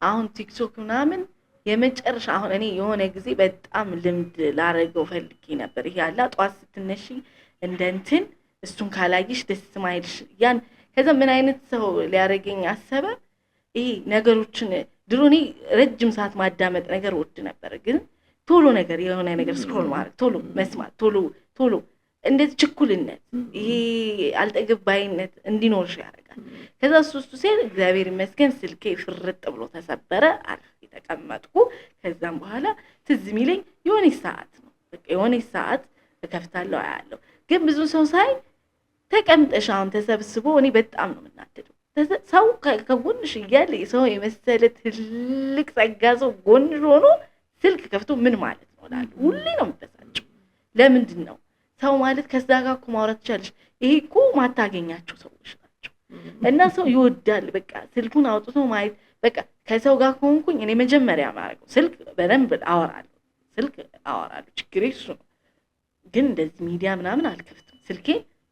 አሁን ቲክቶክ ምናምን የመጨረሻ አሁን እኔ የሆነ ጊዜ በጣም ልምድ ላረገው ፈልጌ ነበር። ይሄ ያለ ጧት ስትነሺ እንደንትን እሱን ካላየሽ ደስ ማይልሽ ያን ከዛ ምን አይነት ሰው ሊያረገኝ አሰበ። ይሄ ነገሮችን ድሮ እኔ ረጅም ሰዓት ማዳመጥ ነገር ወድ ነበር፣ ግን ቶሎ ነገር የሆነ ነገር ስክሮል ማድረግ፣ ቶሎ መስማት፣ ቶሎ እንደዚህ ችኩልነት፣ ይሄ አልጠግባይነት እንዲኖርሽ ያደርጋል። ከዛ እሱ ሲል እግዚአብሔር ይመስገን ስልኬ ፍርጥ ብሎ ተሰበረ። አርፌ ተቀመጥኩ። ከዛም በኋላ ትዝ የሚለኝ የሆነች ሰዓት ነው። በቃ የሆነች ሰዓት እከፍታለሁ አያለሁ። ግን ብዙ ሰው ሳይ ተቀምጠሽ አሁን ተሰብስቦ እኔ በጣም ነው የምናደደው። ሰው ከጎንሽ እያለ ሰው የመሰለ ትልቅ ጸጋ ሰው ጎንሽ ሆኖ ስልክ ከፍቶ ምን ማለት ነው እላለሁ። ሁሌ ነው የምበሳጨው። ለምንድን ነው ሰው ማለት ከዛ ጋር እኮ ማውራት ትችላለሽ። ይሄ እኮ ማታገኛቸው ሰዎች ናቸው። እና ሰው ይወዳል በቃ ስልኩን አውጥቶ ማየት። በቃ ከሰው ጋር ከሆንኩኝ እኔ መጀመሪያ ማረገው ስልክ በደንብ አወራለሁ። ችግሬ እሱ ነው። ግን እንደዚህ ሚዲያ ምናምን አልከፍትም። ስልኬ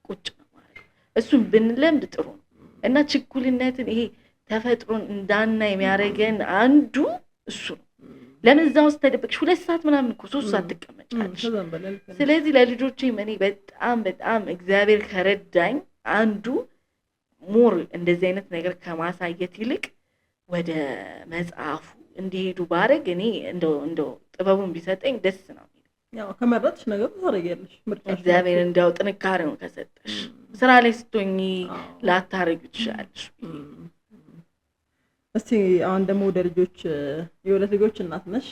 ቁጭ ነው ማለት እሱን ብንለምድ ጥሩ ነው። እና ችኩልነትን ይሄ ተፈጥሮን እንዳና የሚያደርገን አንዱ እሱ ነው። ለምን እዛ ውስጥ ተደብቅሽ 2 ሰዓት ምናምን እኮ 3 ሰዓት ትቀመጫለሽ። ስለዚህ ለልጆቼም እኔ በጣም እግዚአብሔር ከረዳኝ አንዱ ሞር እንደዚህ አይነት ነገር ከማሳየት ይልቅ ወደ መጽሐፉ እንዲሄዱ ባረግ እኔ እንደው ጥበቡን ቢሰጠኝ ደስ ነው። ያው ከመረጥሽ ነገር ታረጋለሽ። እግዚአብሔር እንደው ጥንካሬውን ከሰጠሽ ስራ ላይ ስትሆኚ ላታረጊ ትችላለሽ። እስቲ አሁን ደግሞ ወደ ልጆች የሁለት ልጆች እናት ነሽ።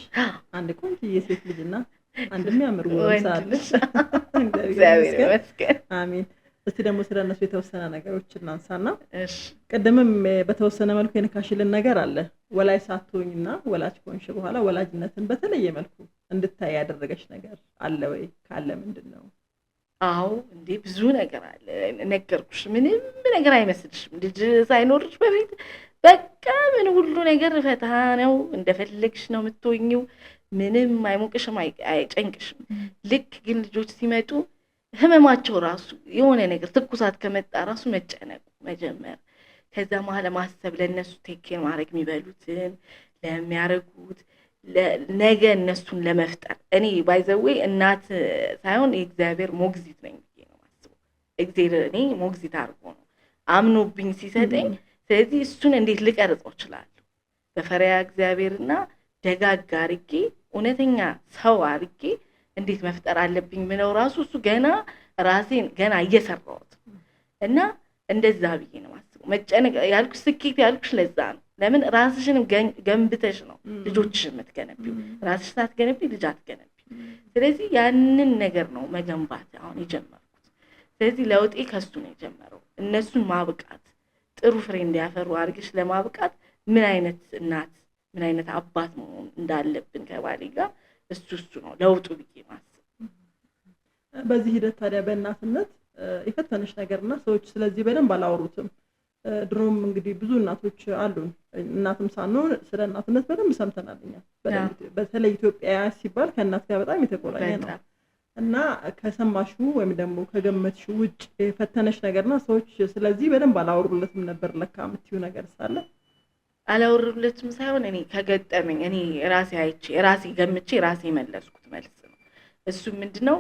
አንድ ቆንጆ የሴት ልጅና አንድ የሚያምር ወንድ አለሽ። እግዚአብሔር ይመስገን። አሜን። እስቲ ደግሞ ስለነሱ የተወሰነ ነገሮች እናንሳና ቀደምም በተወሰነ መልኩ የነካሽልን ነገር አለ። ወላጅ ሳትሆኝና ወላጅ ከሆንሽ በኋላ ወላጅነትን በተለየ መልኩ እንድታይ ያደረገሽ ነገር አለ ወይ? ካለ ምንድነው? አዎ እንዴ ብዙ ነገር አለ። ነገርኩሽ። ምንም ነገር አይመስልሽም። ልጅ ሳይኖርሽ በፊት በቃ ምን ሁሉ ነገር ፈታ ነው፣ እንደፈለግሽ ነው የምትሆኚው። ምንም አይሞቅሽም፣ አይጨንቅሽም። ልክ ግን ልጆች ሲመጡ ህመማቸው ራሱ የሆነ ነገር ትኩሳት ከመጣ ራሱ መጨነቁ መጀመር፣ ከዛ መሀል ማሰብ፣ ለእነሱ ቴኬር ማድረግ፣ የሚበሉትን ለሚያደርጉት ነገ እነሱን ለመፍጠር። እኔ ባይዘዌ እናት ሳይሆን የእግዚአብሔር ሞግዚት ነኝ ብዬ ነው ማስበው። እግዚአብሔር እኔ ሞግዚት አድርጎ ነው አምኖብኝ ሲሰጠኝ። ስለዚህ እሱን እንዴት ልቀርጸው እችላለሁ? በፈሪያ እግዚአብሔርና ደጋግ አድርጌ እውነተኛ ሰው አድርጌ እንዴት መፍጠር አለብኝ ብለው ራሱ እሱ ራሴን ገና እየሰራሁት እና እንደዛ ብዬ ነው ማስበው። መጨነቅ ያልኩሽ ስኬት ያልኩሽ ለዛ ነው። ለምን ራስሽን ገንብተሽ ነው ልጆችሽን የምትገነቢው። ራስሽ ሳትገነቢ ልጅ አትገነቢ። ስለዚህ ያንን ነገር ነው መገንባት አሁን የጀመርኩት። ስለዚህ ለውጤ ከሱ ነው የጀመረው። እነሱን ማብቃት፣ ጥሩ ፍሬ እንዲያፈሩ አድርገሽ ለማብቃት ምን አይነት እናት ምን አይነት አባት መሆን እንዳለብን ከባሌ ጋር እሱ ነው ለውጡ ብዬ ማስብ። በዚህ ሂደት ታዲያ በእናትነት የፈተነሽ ነገርና ሰዎች ስለዚህ በደንብ አላወሩትም። ድሮም እንግዲህ ብዙ እናቶች አሉን፣ እናትም ሳንሆን ስለ እናትነት በደንብ ሰምተናልኛ። በተለይ ኢትዮጵያ ሲባል ከእናት ጋር በጣም የተቆራኘ ነው እና ከሰማሹ ወይም ደግሞ ከገመትሽ ውጭ የፈተነሽ ነገርና ሰዎች ስለዚህ በደንብ አላወሩለትም ነበር ለካ የምትይው ነገር ሳለ? አላወሩለትም ሳይሆን እኔ ከገጠመኝ እኔ ራሴ አይቼ ራሴ ገምቼ ራሴ መለስኩት መልስ ነው። እሱ ምንድነው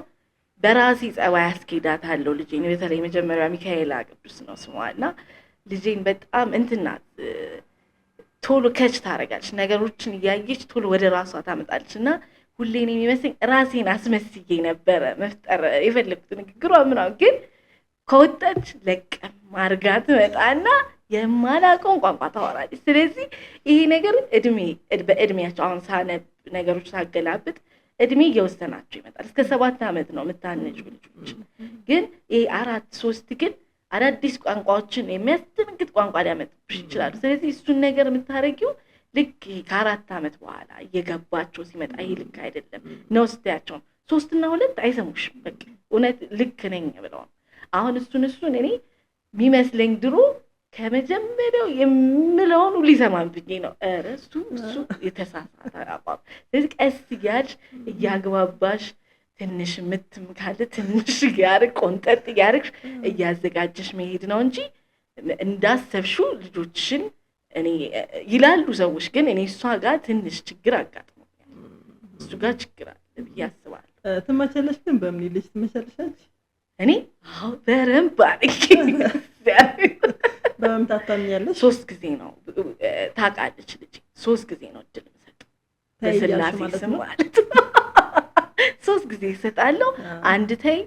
በራሴ ጸባይ አስኬዳታለሁ ልጄ። በተለይ መጀመሪያ ሚካኤላ ቅዱስ ነው ስሟና ልጄን በጣም እንትናት ቶሎ ከች ታደርጋለች፣ ነገሮችን እያየች ቶሎ ወደ ራሷ ታመጣለች እና ሁሌን የሚመስለኝ ራሴን አስመስዬ ነበረ መፍጠር የፈለኩት ንግግሯ ምናምን። ግን ከወጣች ለቀም አድርጋ ትመጣና የማላውቀውን ቋንቋ ታወራለች። ስለዚህ ይሄ ነገር በእድሜያቸው አሁን ሳነብ ነገሮች ሳገላብጥ እድሜ እየወሰናቸው ይመጣል። እስከ 7 ዓመት ነው የምታነጁ ልጆች። ግን ይሄ 4-3 ግን አዳዲስ ቋንቋዎችን የሚያስደነግጥ ቋንቋ ሊያመጡብሽ ይችላሉ። ስለዚህ እሱን ነገር የምታረጊው ልክ ከ4 ዓመት በኋላ እየገባቸው ሲመጣ ይሄ ልክ አይደለም ነው ስትያቸው 3 እና 2 አይሰሙሽም። በቃ እውነት ልክ ነኝ ብለው አሁን እሱን እኔ የሚመስለኝ ድሮ ከመጀመሪያው የምለውን ሊሰማብኝ ነው። ኧረ እሱ የተሳሳተ አቋም። ስለዚህ ቀስ እያልሽ እያግባባሽ ትንሽ ምትም ካለ ትንሽ ያርቅ ቆንጠጥ ያርቅሽ እያዘጋጀሽ መሄድ ነው እንጂ እንዳሰብሽው ልጆችሽን እኔ ይላሉ ሰዎች። ግን እኔ እሷ ጋር ትንሽ ችግር አጋጥሞኛል። እሱ ጋር ችግር አለ ብዬ አስባለሁ። ትመቸለሽ ግን በምን ልጅ ትመቸለሽ? እኔ አዎ በረምብ አድርጌ በምን ታታምኛለሽ? 3 ጊዜ ነው ታውቃለች ልጅ 3 ጊዜ ነው እድል የምሰጠው በስላሴ ስም ማለት ነው። 3 ጊዜ እሰጣለሁ። 1 ተይ፣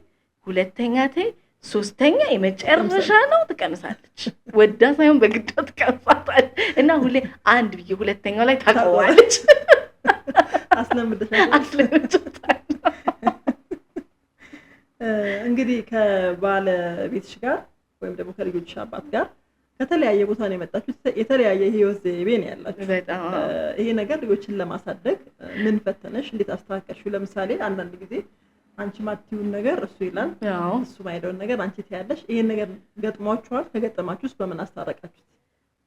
2ኛ ተይ፣ 3ኛ የመጨረሻ ነው ትቀንሳለች። ወዳ ሳይሆን በግዷ ትቀንሳለች እና ሁሌ 1 ብዬ 2ኛው ላይ ታቀዋለች። አስለምደሻለሁ። እንግዲህ ከባለቤትሽ ጋር ወይም ደግሞ ከልጆችሽ አባት ጋር ከተለያየ ቦታ ነው የመጣችሁት። የተለያየ ህይወት ዘይቤ ነው ያላችሁ። ይሄ ነገር ልጆችን ለማሳደግ ምን ፈተነሽ? እንዴት አስተካከልሽው? ለምሳሌ አንዳንድ ጊዜ አንቺ ማትዩን ነገር እሱ ይላል፣ እሱ ማይደውን ነገር አንቺ ትያለሽ። ይሄን ነገር ገጥሟችኋል? ከገጠማችሁስ በምን አስታረቃችሁት?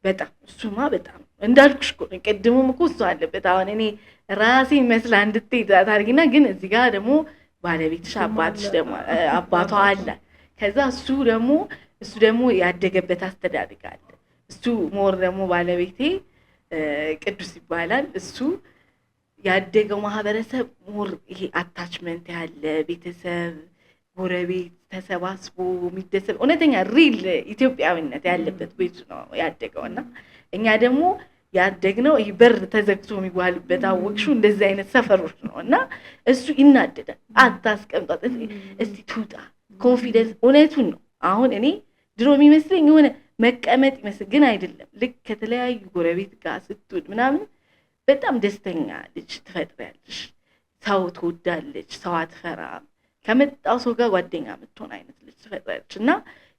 በጣም እሱማ በጣም እንዳልኩሽ እኮ ቅድሙም እኮ እሱ አለበት። አሁን እኔ ራሴ መስላ እንድትሄድ ታርጊና፣ ግን እዚህ ጋር ደግሞ ባለቤትሽ አባትሽ ደግሞ አባቷ አለ። ከዛ እሱ ደግሞ ያደገበት አስተዳደግ አለ። እሱ ሞር ደግሞ ባለቤቴ ቅዱስ ይባላል። እሱ ያደገው ማህበረሰብ ሞር ይሄ አታችመንት ያለ ቤተሰብ፣ ጎረቤት ተሰባስቦ የሚደሰብ እውነተኛ ሪል ኢትዮጵያዊነት ያለበት ቤት ነው ያደገውና እኛ ደግሞ ያደግነው ይሄ በር ተዘግቶ የሚዋልበት አወቅሽው እንደዚህ አይነት ሰፈሮች ነው እና እሱ ይናደዳል። አታስቀምጣት እስቲ ትውጣ ኮንፊደንስ። እውነቱን ነው። አሁን እኔ ድሮ የሚመስለኝ የሆነ መቀመጥ ይመስል ግን አይደለም። ልክ ከተለያዩ ጎረቤት ጋር ስትውል ምናምን በጣም ደስተኛ ልጅ ትፈጥሪያለሽ። ሰው ትወዳለች፣ ሰው አትፈራም። ከመጣው ሰው ጋር ጓደኛ የምትሆን አይነት ልጅ ትፈጥሪያለሽ እና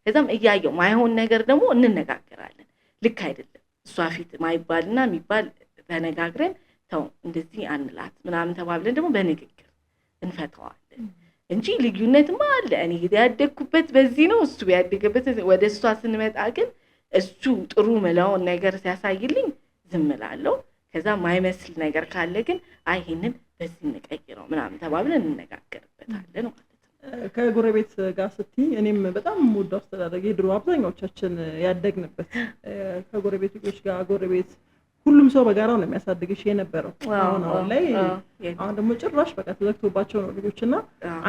ከዛም እያየው ማይሆን ነገር ደግሞ እንነጋገራለን። ልክ አይደለም እሷ ፊት ማይባልና የሚባል ተነጋግረን ተው እንደዚህ አንላት ምናምን ተባብለን ደግሞ በንግግር እንፈታዋለን እንጂ ልዩነትማ አለ። እኔ ያደግኩበት በዚህ ነው፣ እሱ ያደገበት ወደ እሷ ስንመጣ ግን እሱ ጥሩ ምለውን ነገር ሲያሳይልኝ ዝም እላለሁ። ከዛ ማይመስል ነገር ካለ ግን አይ ይሄንን በዚህ እንቀይረው ምናምን ተባብለን እንነጋገርበታለን ማለት ነው። ከጎረቤት ጋር ስትይ እኔም በጣም የምወደው አስተዳደግ ድሮ አብዛኛዎቻችን ያደግንበት ከጎረቤቶች ጋር ጎረቤት ሁሉም ሰው በጋራ ነው የሚያሳድግሽ የነበረው። አሁን ላይ አሁን ደግሞ ጭራሽ በቃ ተዘግቶባቸው ነው ልጆችና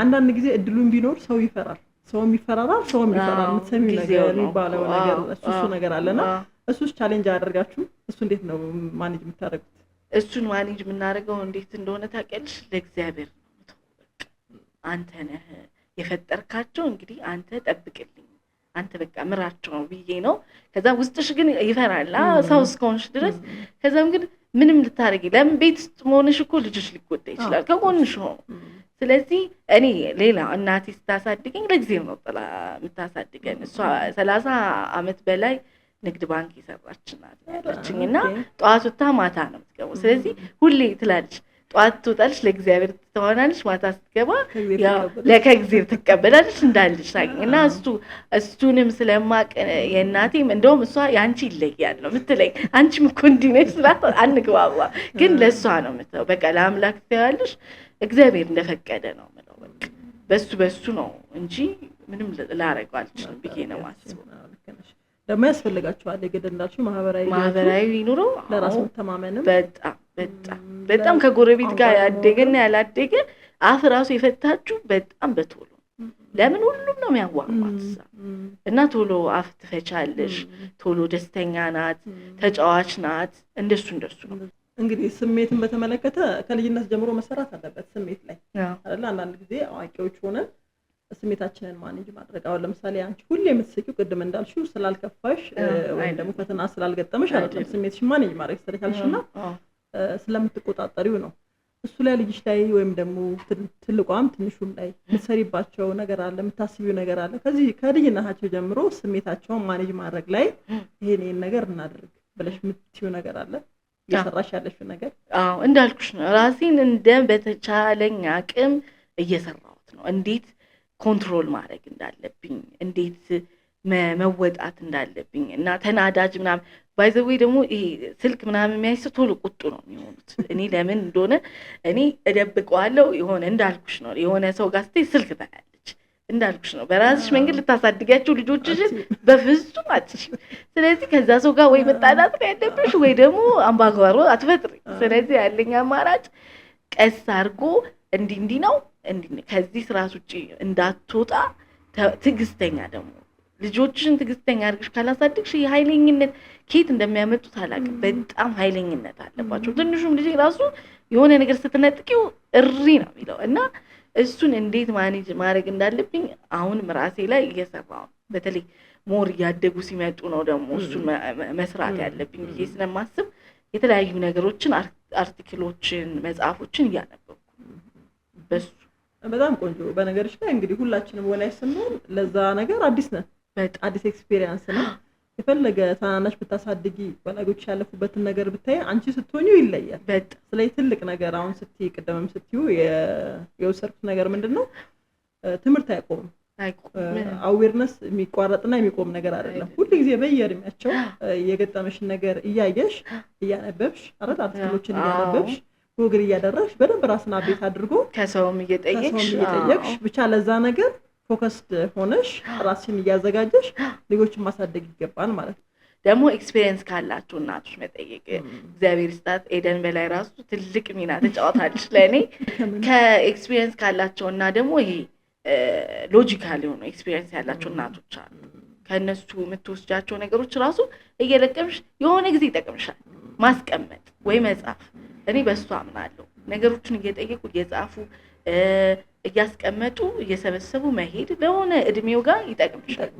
አንዳንድ ጊዜ እድሉን ቢኖር ሰው ይፈራል። ሰው ይፈራራል፣ ሰው ይፈራል። የምትሰሚው ነገር የሚባለው ነገር እሱ ነገር አለና እሱስ ቻሌንጅ አያደርጋችሁ? እሱ እንዴት ነው ማኔጅ የምታደርጉት? እሱን ማኔጅ የምናደርገው እንዴት እንደሆነ ታውቂያለሽ? ለእግዚአብሔር ነው። አንተ ነህ የፈጠርካቸው፣ እንግዲህ አንተ ጠብቅልኝ፣ አንተ በቃ ምራቸው ነው ብዬ ነው። ከዛ ውስጥሽ ግን ይፈራል ሰው እስከሆንሽ ድረስ። ከዛም ግን ምንም ልታረጊ ለምን ቤት ውስጥ መሆንሽ እኮ ልጅሽ ሊጎዳ ይችላል ከጎንሽ ሆኖ። ስለዚህ እኔ ሌላ እናቴ ስታሳድገኝ ለጊዜው ነው ጥላ የምታሳድገን። እሷ 30 ዓመት በላይ ንግድ ባንክ የሰራች ናት ያለችኝና ጠዋት ወጥታ ማታ ነው የምትገባው። ስለዚህ ሁሌ ትላለች ጠዋት ትወጣለች፣ ለእግዚአብሔር ትሆናለች፣ ማታ ስትገባ ያው ለከግዚአብሔር ትቀበላለች እንዳልሽ ታገኝና እሱንም ስለማቅ የእናቴም እንደውም እሷ ያንቺ ይለያል ነው የምትለኝ። አንቺም እኮ እንዲህ ነሽ ስላት አንግባባ፣ ግን ለእሷ ነው የምትለው። በቃ ለአምላክ ትያለሽ፣ እግዚአብሔር እንደፈቀደ ነው የምለው። በቃ በሱ ነው እንጂ ምንም ላረገው አልችልም ብዬ ነው የማስበው። ደግሞ ያስፈልጋቸዋል የገደል እንዳልሽው ማህበራዊ ኑሮ ለራስ መተማመንም በጣም ከጎረቤት ጋር ያደገና ያላደገ አፍ ራሱ የፈታችሁ በጣም በቶሎ ለምን ሁሉም ነው የሚያዋሯት እና ቶሎ አፍ ትፈቻለሽ፣ ቶሎ ደስተኛ ናት፣ ተጫዋች ናት። እንደሱ ነው። እንግዲህ ስሜትን በተመለከተ ከልጅነት ጀምሮ መሰራት አለበት ስሜት ላይ አይደል? አንዳንድ ጊዜ አዋቂዎች ሆነን ስሜታችንን ማኔጅ ማድረግ። አሁን ለምሳሌ አንቺ ሁሌ የምትስቂው ቅድም እንዳልሽው ስላልከፋሽ ወይም ደግሞ ፈተና ስላልገጠመሽ አይደለም፣ ስሜትሽን ማኔጅ ማድረግ ስለቻልሽና ስለምትቆጣጠሪው ነው። እሱ ላይ ልጅሽ ላይ ወይም ደግሞ ትልቋም ትንሹም ላይ የምትሰሪባቸው ነገር አለ፣ የምታስቢው ነገር አለ። ከዚህ ከልጅነታቸው ጀምሮ ስሜታቸውን ማኔጅ ማድረግ ላይ ይሄን ነገር እናድርግ ብለሽ የምትይው ነገር አለ እየሰራሽ ያለሽው ነገር? አዎ እንዳልኩሽ ነው። ራሴን በተቻለኝ አቅም እየሰራሁት ነው። እንዴት ኮንትሮል ማድረግ እንዳለብኝ፣ እንዴት መወጣት እንዳለብኝ እና ተናዳጅ ምናምን ባይዘዌ ደግሞ ይሄ ስልክ ምናምን የሚያይስ ቶሎ ቁጡ ነው የሚሆኑት። እኔ ለምን እንደሆነ እኔ እደብቀዋለሁ። የሆነ እንዳልኩሽ ነው የሆነ ሰው ጋር ስትይ ስልክ ታያለች። እንዳልኩሽ ነው በራስሽ መንገድ ልታሳድጋቸው ልጆችሽን በፍጹም አትችይም። ስለዚህ ከዛ ሰው ጋር ወይ መጣላት ነው ያለብሽ ወይ ደግሞ አምባጓሮ አትፈጥሪ። ስለዚህ ያለኝ አማራጭ ቀስ አድርጎ እንዲህ ነው ከዚህ ስርዓት ውጪ እንዳትወጣ ትዕግስተኛ ደግሞ ልጆችሽን ትዕግስተኛ አድርገሽ ካላሳድግሽ የኃይለኝነት ኬት እንደሚያመጡት አላውቅም። በጣም ኃይለኝነት አለባቸው። ትንሹም ልጅ ራሱ የሆነ ነገር ስትነጥቂው እሪ ነው የሚለው እና እሱን እንዴት ማኔጅ ማድረግ እንዳለብኝ አሁንም ራሴ ላይ እየሰራሁ ነው። በተለይ ሞር እያደጉ ሲመጡ ነው ደግሞ እሱን መስራት ያለብኝ ብዬ ስለማስብ የተለያዩ ነገሮችን አርቲክሎችን፣ መጽሐፎችን እያነበብኩ በሱ በጣም ቆንጆ። በነገርሽ ላይ እንግዲህ ሁላችንም ወላይ ስንሆን ለዛ ነገር አዲስ ነን፣ አዲስ ኤክስፒሪየንስ ነው። የፈለገ ታናናሽ ብታሳድጊ ወላጆች ያለፉበትን ነገር ብታይ አንቺ ስትሆኚው ይለያል። ስለዚህ ትልቅ ነገር አሁን ስትይ ቅድምም ስትዩ የወሰድኩት ነገር ምንድነው ትምህርት አይቆምም። አዌርነስ የሚቋረጥና የሚቆም ነገር አይደለም። ሁሉ ጊዜ በየእድሜያቸው የገጠመሽን ነገር እያየሽ እያነበብሽ አርቲክሎችን እያነበብሽ ጉግል እያደረግሽ በደንብ ራስን አቤት አድርጎ ከሰውም እየጠየቅሽ ብቻ ለዛ ነገር ፎከስድ ሆነሽ ራስሽን እያዘጋጀሽ ልጆችን ማሳደግ ይገባል ማለት ነው። ደግሞ ኤክስፒሪየንስ ካላችሁ እናቶች መጠየቅ እግዚአብሔር ይስጣት። ኤደን በላይ ራሱ ትልቅ ሚና ተጫወታለች ለእኔ ከኤክስፒሪየንስ ካላቸው እና ደግሞ ይሄ ሎጂካል የሆኑ ኤክስፒሪየንስ ያላቸው እናቶች አሉ። ከእነሱ የምትወስጃቸው ነገሮች ራሱ እየለቀምሽ የሆነ ጊዜ ይጠቅምሻል። ማስቀመጥ ወይ መጻፍ እኔ በሱ አምናለሁ። ነገሮችን እየጠየቁ እየጻፉ እያስቀመጡ እየሰበሰቡ መሄድ ለሆነ እድሜው ጋር ይጠቅምሻል።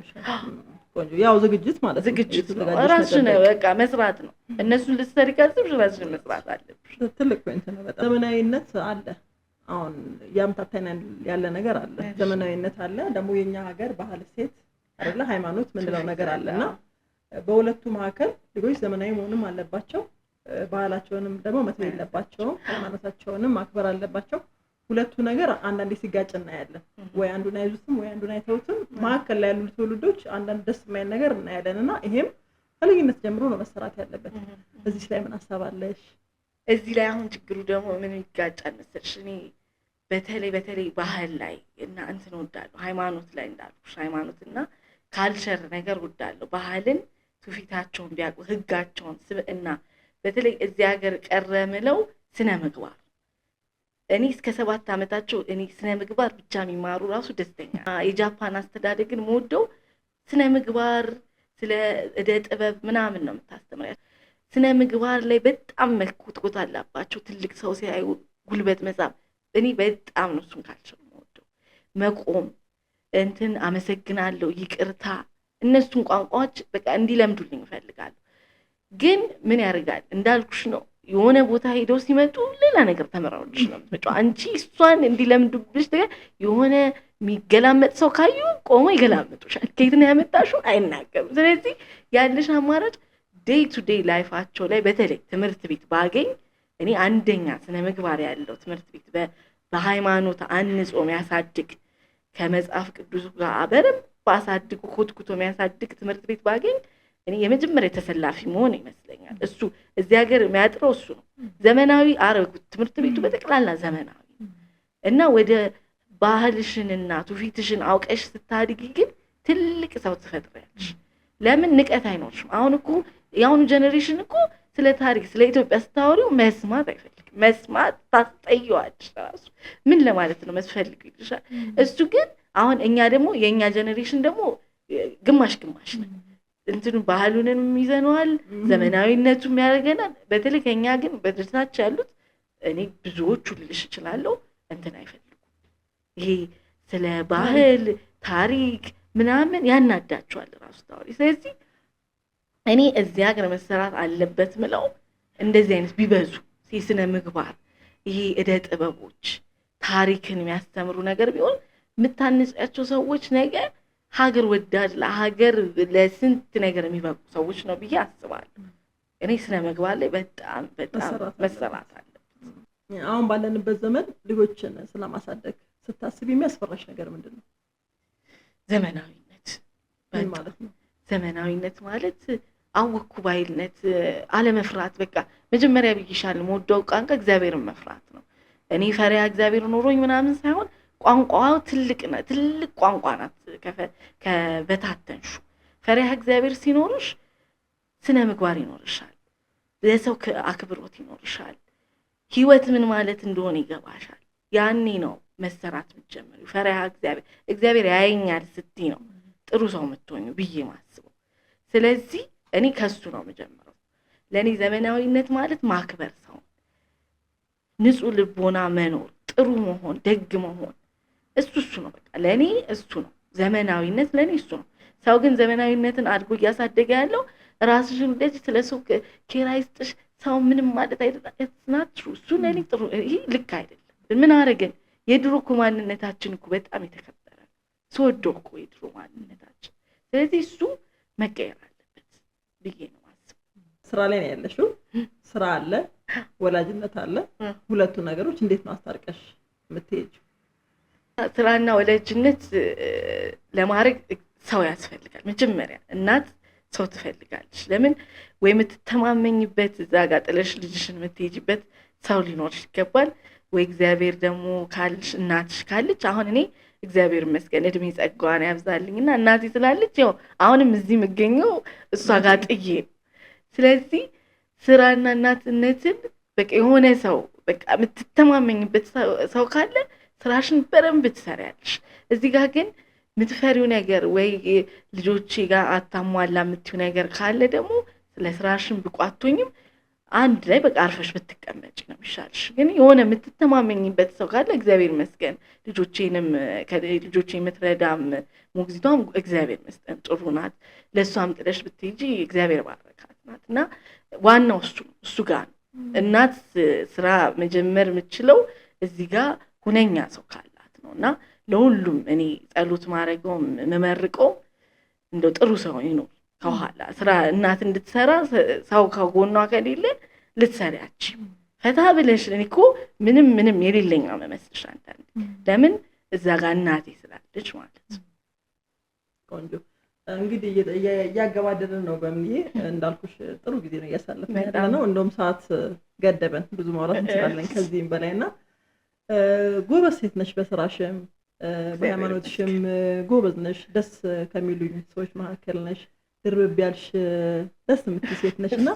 ቆንጆ ያው ዝግጅት ማለት ዝግጅት ነው። ራስሽን በቃ መስራት ነው። እነሱን ልትሰሪ ካስብሽ ራስሽን መስራት አለብሽ። ትልቅ ፖይንት ነው በጣም። ዘመናዊነት አለ አሁን ያምታታና ያለ ነገር አለ። ዘመናዊነት አለ ደግሞ የኛ ሀገር ባህል ሴት አይደለ ሃይማኖት ምንለው ነገር አለና በሁለቱ መካከል ልጆች ዘመናዊ መሆንም አለባቸው፣ ባህላቸውንም ደግሞ መተው የለባቸውም፣ ሃይማኖታቸውንም ማክበር አለባቸው። ሁለቱ ነገር አንዳንዴ ሲጋጭ እናያለን። ወይ አንዱን አይዙትም ወይ አንዱን አይተውትም። መካከል ላይ ያሉ ልጆች አንዳንድ ደስ የማይል ነገር እናያለንና ይሄም ከልጅነት ጀምሮ ነው መሰራት ያለበት። እዚህ ላይ ምን አሳባለሽ? እዚህ ላይ አሁን ችግሩ ደግሞ ምን ይጋጫል መሰልሽ? እኔ በተለይ ባህል ላይ እና እንትን ወዳለሁ፣ ሃይማኖት ላይ እንዳልኩሽ ሃይማኖትና ካልቸር ነገር ወዳለሁ። ባህልን ትውፊታቸውን ቢያውቁ ህጋቸውን፣ ስብዕና በተለይ እዚህ ሀገር ቀረምለው ስነ ምግባር እኔ እስከ 7 ዓመታቸው እኔ ስነ ምግባር ብቻ የሚማሩ ራሱ ደስተኛ። የጃፓን አስተዳደግን መወደው ስነ ምግባር ስለ እደ ጥበብ ምናምን ነው የምታስተምራቸው። ስነ ምግባር ላይ በጣም መኮትኮት አለባቸው። ትልቅ ሰው ሲያዩ ጉልበት መሳብ እኔ በጣም ነው እሱን ካልቸር የምወደው። መቆም እንትን አመሰግናለሁ፣ ይቅርታ እነሱን ቋንቋዎች በቃ እንዲለምዱልኝ እፈልጋለሁ። ግን ምን ያደርጋል እንዳልኩሽ ነው የሆነ ቦታ ሄደው ሲመጡ ሌላ ነገር ተመራውልሽ ነው የምትመጪው። አንቺ እሷን እንዲለምዱብሽ የሆነ የሚገላመጥ ሰው ካዩ ቆሞ ይገላመጡሻል። ከየት ነው ያመጣሽው አይናገርም። ስለዚህ ያለሽ አማራጭ ዴይ ቱ ዴይ ላይፋቸው ላይ በተለይ ትምህርት ቤት ባገኝ እኔ አንደኛ ስነ ምግባር ያለው ትምህርት ቤት በሃይማኖት አንጾ የሚያሳድግ ከመጽሐፍ ቅዱስ ጋር በደንብ አሳድጎ ኮትኩቶ የሚያሳድግ ትምህርት ቤት ባገኝ እኔ የመጀመሪያ ተሰላፊ መሆን ይመስለኛል። እሱ እዚህ ሀገር የሚያጥረው እሱ ነው። ዘመናዊ አረጉት ትምህርት ቤቱ በጠቅላላ ዘመናዊ እና ወደ ባህልሽንና ትውፊትሽን አውቀሽ ስታድጊ ግን ትልቅ ሰው ትፈጥሪያለሽ። ለምን ንቀት አይኖርሽም። አሁን እኮ የአሁኑ ጀነሬሽን እኮ ስለ ታሪክ ስለ ኢትዮጵያ ስታወሪው መስማት አይፈልግም። መስማት ታስጠይዋለሽ። ራሱ ምን ለማለት ነው መስፈልግ ይልሻል። እሱ ግን አሁን እኛ ደግሞ የኛ ጄኔሬሽን ደግሞ ግማሽ ግማሽ ነው እንትኑ ባህሉንም ይዘነዋል ዘመናዊነቱም ያደርገናል በተለይ ከኛ ግን በድርታች ያሉት እኔ ብዙዎቹ ልልሽ እችላለሁ እንትን አይፈልጉም ይሄ ስለ ባህል ታሪክ ምናምን ያናዳቸዋል ራሱ ታውሪ ስለዚህ እኔ እዚያ ሀገር መሰራት አለበት ምለው እንደዚህ አይነት ቢበዙ ስነ ምግባር ይሄ እደ ጥበቦች ታሪክን የሚያስተምሩ ነገር ቢሆን የምታንጻቸው ሰዎች ነገር ሀገር ወዳድ ለሀገር ለስንት ነገር የሚበቁ ሰዎች ነው ብዬ አስባለሁ እኔ ስነ ምግባር ላይ በጣም መሰራት አለበት አሁን ባለንበት ዘመን ልጆችን ስለማሳደግ ስታስብ የሚያስፈራሽ ነገር ምንድነው ዘመናዊነት ምን ማለት ነው ዘመናዊነት ማለት አወኩ ባይልነት አለመፍራት በቃ መጀመሪያ ብዬሻለሁ ወደው ቋንቋ እግዚአብሔርን መፍራት ነው እኔ ፈሪያ እግዚአብሔር ኖሮኝ ምናምን ሳይሆን ቋንቋው ትልቅ ቋንቋ ናት ከበታተንሹ ፈሪያ እግዚአብሔር ሲኖርሽ ስነ ምግባር ይኖርሻል ለሰው አክብሮት ይኖርሻል ህይወት ምን ማለት እንደሆነ ይገባሻል ያኔ ነው መሰራት የምትጀምሪው ፈሪያ እግዚአብሔር ያየኛል ስትይ ነው ጥሩ ሰው የምትሆኚ ብዬ ማስበው ስለዚህ እኔ ከሱ ነው የምጀምረው ለኔ ዘመናዊነት ማለት ማክበር ሰው ንጹህ ልቦና መኖር ጥሩ መሆን ደግ መሆን እሱ ነው በቃ ለኔ እሱ ነው ዘመናዊነት ለኔ እሱ ነው ሰው ግን ዘመናዊነትን አድጎ እያሳደገ ያለው ራስሽን እንደዚህ ስለሰው ኬራይስጥሽ ሰው ምንም ማለት አይደለም it's not true እሱ ለኔ ጥሩ ይሄ ልክ አይደለም ምን አረገን የድሮ ማንነታችን እኮ በጣም የተከበረ ሰውዶኮ የድሮ ማንነታችን ስለዚህ እሱ መቀየር አለበት ብዬ ነው ማስብ ስራ ላይ ነው ያለሽው ስራ አለ ወላጅነት አለ ሁለቱ ነገሮች እንዴት ነው አስታርቀሽ የምትሄጂው ስራና ወላጅነት ለማድረግ ሰው ያስፈልጋል መጀመሪያ እናት ሰው ትፈልጋለች ለምን ወይ የምትተማመኝበት እዛ ጋር ጥለሽ ልጅሽን የምትሄጂበት ሰው ሊኖርሽ ይገባል ወይ እግዚአብሔር ደግሞ ካልሽ እናትሽ ካለች አሁን እኔ እግዚአብሔር ይመስገን እድሜ ጸጋዋን ያብዛልኝና እናቴ ስላለች ያው አሁንም እዚህ መገኘው እሷ ጋር ጥዬ ስለዚህ ስራና እናትነትን በቃ የሆነ ሰው በቃ የምትተማመኝበት ሰው ካለ ስራሽን በደንብ ትሰሪያለሽ እዚህ ጋር ግን ምትፈሪው ነገር ወይ ልጆቼ ጋር አታሟላ የምትዩ ነገር ካለ ደግሞ ስለ ስራሽን ብቋቶኝም አንድ ላይ በቃ አርፈሽ ብትቀመጪ ነው የሚሻልሽ ግን የሆነ የምትተማመኝበት ሰው ካለ እግዚአብሔር ይመስገን ልጆቼ የምትረዳም ሞግዚቷም እግዚአብሔር ይመስገን ጥሩ ናት ለሷም ጥለሽ ብትሄጂ እግዚአብሔር ባረካት ናትና ዋናው እሱ ጋር እናት ስራ መጀመር የምትችለው እዚህ ጋር ሁነኛ ሰው ካላት ነውና ለሁሉም እኔ ጸሎት ማድረገው መመርቀው እንደው ጥሩ ሰው ይኖር ከኋላ ስራ እናት እንድትሰራ ሰው ከጎኗ ከሌለ ልትሰሪያች ፈታ ብለሽ እኔኮ ምንም የሌለኛ መመስልሽ አንታንት ለምን እዛ ጋር እናቴ ስላለች ማለት ቆንጆ እንግዲህ ያያገባደረን ነው በሚዬ እንዳልኩሽ ጥሩ ጊዜ ነው ያሳለፈን ያለነው እንደውም ሰዓት ገደበን ብዙ ማውራት እንችላለን ከዚህም በላይና ጎበዝ ሴት ነሽ በስራሽም በሃይማኖትሽም ጎበዝ ነሽ ደስ ከሚሉኝ ሰዎች መካከል ነሽ ድርብ ያልሽ ደስ የምትይ ሴት ነሽና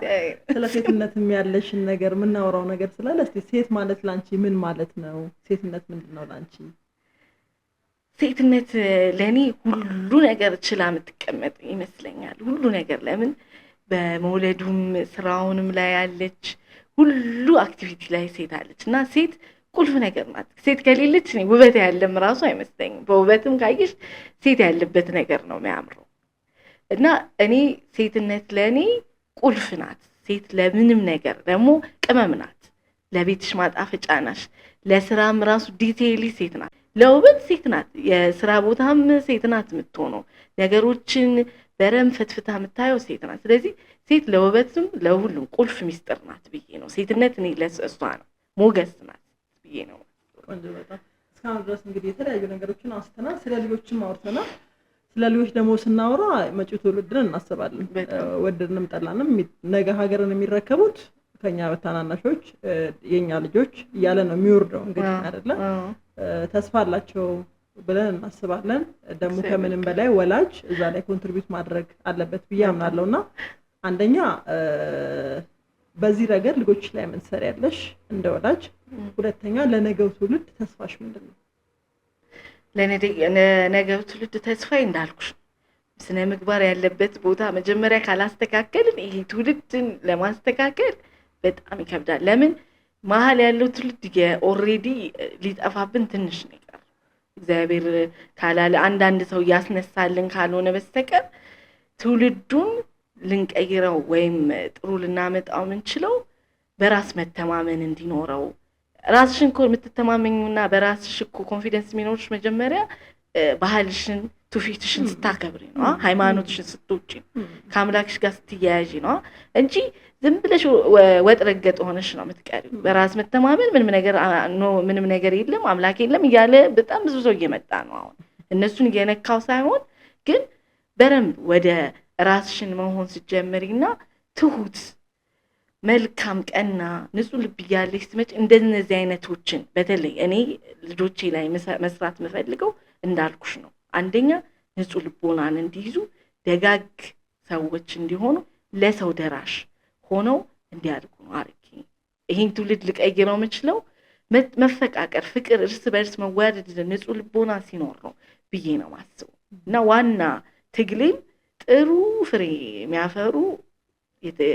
ስለ ሴትነትም ያለሽን ነገር ምናወራው ነገር ስላለ እስቲ ሴት ማለት ላንቺ ምን ማለት ነው ሴትነት ምንድነው ላንቺ ሴትነት ለኔ ሁሉ ነገር ችላ የምትቀመጥ ይመስለኛል ሁሉ ነገር ለምን በመውለዱም ስራውንም ላይ ያለች ሁሉ አክቲቪቲ ላይ ሴት አለችና ሴት ቁልፍ ነገር ናት ሴት ከሌለች እኔ ውበት ያለም ራሱ አይመስለኝም በውበትም ካየሽ ሴት ያለበት ነገር ነው የሚያምረው እና እኔ ሴትነት ለኔ ቁልፍ ናት ሴት ለምንም ነገር ደግሞ ቅመም ናት ለቤትሽ ማጣፈጫ ናት ለስራም ራሱ ዲቴይሊ ሴት ናት ለውበት ሴት ናት የስራ ቦታም ሴት ናት የምትሆነው ነገሮችን በረም ፈትፍታ የምታየው ሴት ናት ስለዚህ ሴት ለውበትም ለሁሉም ቁልፍ ሚስጥር ናት ብዬ ነው ሴትነት እኔ ለእሷ ነው ሞገስ ናት ብዬ ነው ቆንጆ በጣም እስካሁን ድረስ እንግዲህ የተለያዩ ነገሮችን አንስተናል ስለ ልጆችም አውርተናል ስለ ልጆች ደግሞ ስናወራ መጪው ትውልድን እናስባለን ወደድንም ጠላንም ነገ ሀገርን የሚረከቡት ከኛ በታናናሾች የኛ ልጆች እያለ ነው የሚወርደው እንግዲህ አይደለ ተስፋ አላቸው ብለን እናስባለን ደግሞ ከምንም በላይ ወላጅ እዛ ላይ ኮንትሪቢዩት ማድረግ አለበት ብዬ አምናለሁና አንደኛ በዚህ ረገድ ልጆች ላይ ምን ሰሪያለሽ እንደ ወላጅ ሁለተኛ ለነገው ትውልድ ተስፋሽ ምንድነው ለነገው ትውልድ ተስፋዬ እንዳልኩሽ ስነ ምግባር ያለበት ቦታ መጀመሪያ ካላስተካከልን ይሄ ትውልድን ለማስተካከል በጣም ይከብዳል። ለምን መሀል ያለው ትውልድ ኦልሬዲ ሊጠፋብን ትንሽ ነገር እግዚአብሔር ካላለ አንዳንድ ሰው ያስነሳልን ካልሆነ በስተቀር ትውልዱን ልንቀይረው ወይም ጥሩ ልናመጣው የምንችለው በራስ መተማመን እንዲኖረው ራስሽን እኮ የምትተማመኙና በራስሽ እኮ ኮንፊደንስ የሚኖርሽ መጀመሪያ ባህልሽን ትውፊትሽን ስታከብሪ ነው፣ ሃይማኖትሽን ስትውጪ ከአምላክሽ ጋር ስትያያዥ ነው እንጂ ዝም ብለሽ ወጥ ረገጥ ሆነሽ ነው የምትቀሪው። በራስ መተማመን ምንም ነገር የለም አምላክ የለም እያለ በጣም ብዙ ሰው እየመጣ ነው። አሁን እነሱን እየነካው ሳይሆን ግን በረም ወደ ራስሽን መሆን ስትጀምሪና ትሁት መልካም ቀና ንጹህ ልብ ያለሽ ስትመጪ እንደነዚህ አይነቶችን በተለይ እኔ ልጆቼ ላይ መስራት የምፈልገው እንዳልኩሽ ነው። አንደኛ ንጹህ ልቦናን እንዲይዙ ደጋግ ሰዎች እንዲሆኑ ለሰው ደራሽ ሆነው እንዲያድጉ ነው አርኪ። ይሄን ትውልድ ልቀይረው የምችለው መፈቃቀር፣ ፍቅር፣ እርስ በርስ መዋደድ፣ ንጹህ ልቦና ሲኖር ነው ብዬ ነው ማስበው እና ዋና ትግሌም ጥሩ ፍሬ የሚያፈሩ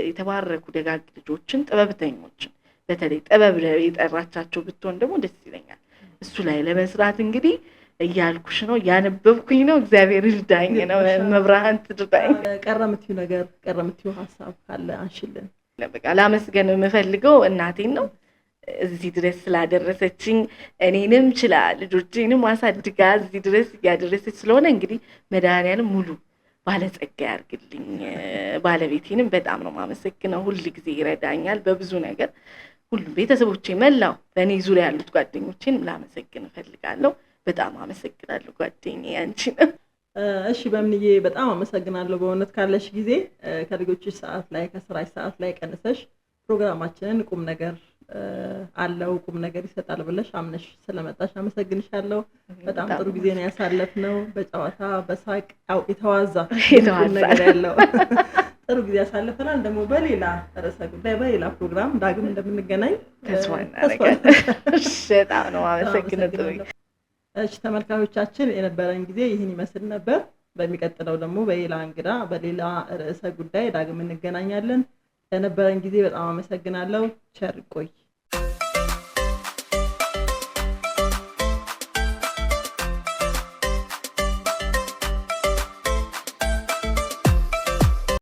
የተባረኩ ደጋግ ልጆችን ጥበብተኞችን በተለይ ጥበብ የጠራቻቸው ብትሆን ደግሞ ደስ ይለኛል። እሱ ላይ ለመስራት እንግዲህ እያልኩሽ ነው፣ ያነበብኩኝ ነው። እግዚአብሔር ይርዳኝ ነው መብራህን ትርዳኝ። ቀረ የምትይው ሀሳብ ካለ አንሽልን። በቃ ላመስገን የምፈልገው እናቴን ነው እዚህ ድረስ ስላደረሰችኝ፣ እኔንም ችላ ልጆቼንም አሳድጋ እዚህ ድረስ እያደረሰች ስለሆነ እንግዲህ መድኃኒዓለም ሙሉ ባለጸጋ ያርግልኝ። ባለቤቴንም በጣም ነው ማመሰግነው። ሁሉ ጊዜ ይረዳኛል በብዙ ነገር። ሁሉም ቤተሰቦቼ፣ መላው በእኔ ዙሪያ ያሉት ጓደኞቼንም ላመሰግን እፈልጋለሁ። በጣም አመሰግናለሁ ጓደኛዬ አንቺ ነው። እሺ በምንዬ በጣም አመሰግናለሁ። በእውነት ካለሽ ጊዜ ከልጆችሽ ሰዓት ላይ ከስራሽ ሰዓት ላይ ቀንሰሽ ፕሮግራማችንን ቁም ነገር አለው ቁም ነገር ይሰጣል ብለሽ አምነሽ ስለመጣሽ አመሰግንሻለሁ። በጣም ጥሩ ጊዜ ነው ያሳለፍነው። በጨዋታ በሳቅ የተዋዛ ነገር ያለው ጥሩ ጊዜ ያሳልፈናል። ደግሞ በሌላ ርዕሰ ጉዳይ በሌላ ፕሮግራም ዳግም እንደምንገናኝ ተስፋ እናደርጋለን። በጣም ነው አመሰግናለሁ። እሺ ተመልካቾቻችን የነበረን ጊዜ ይህን ይመስል ነበር። በሚቀጥለው ደግሞ በሌላ እንግዳ በሌላ ርዕሰ ጉዳይ ዳግም እንገናኛለን። ለነበረን ጊዜ በጣም አመሰግናለሁ። ቸር ቆይ።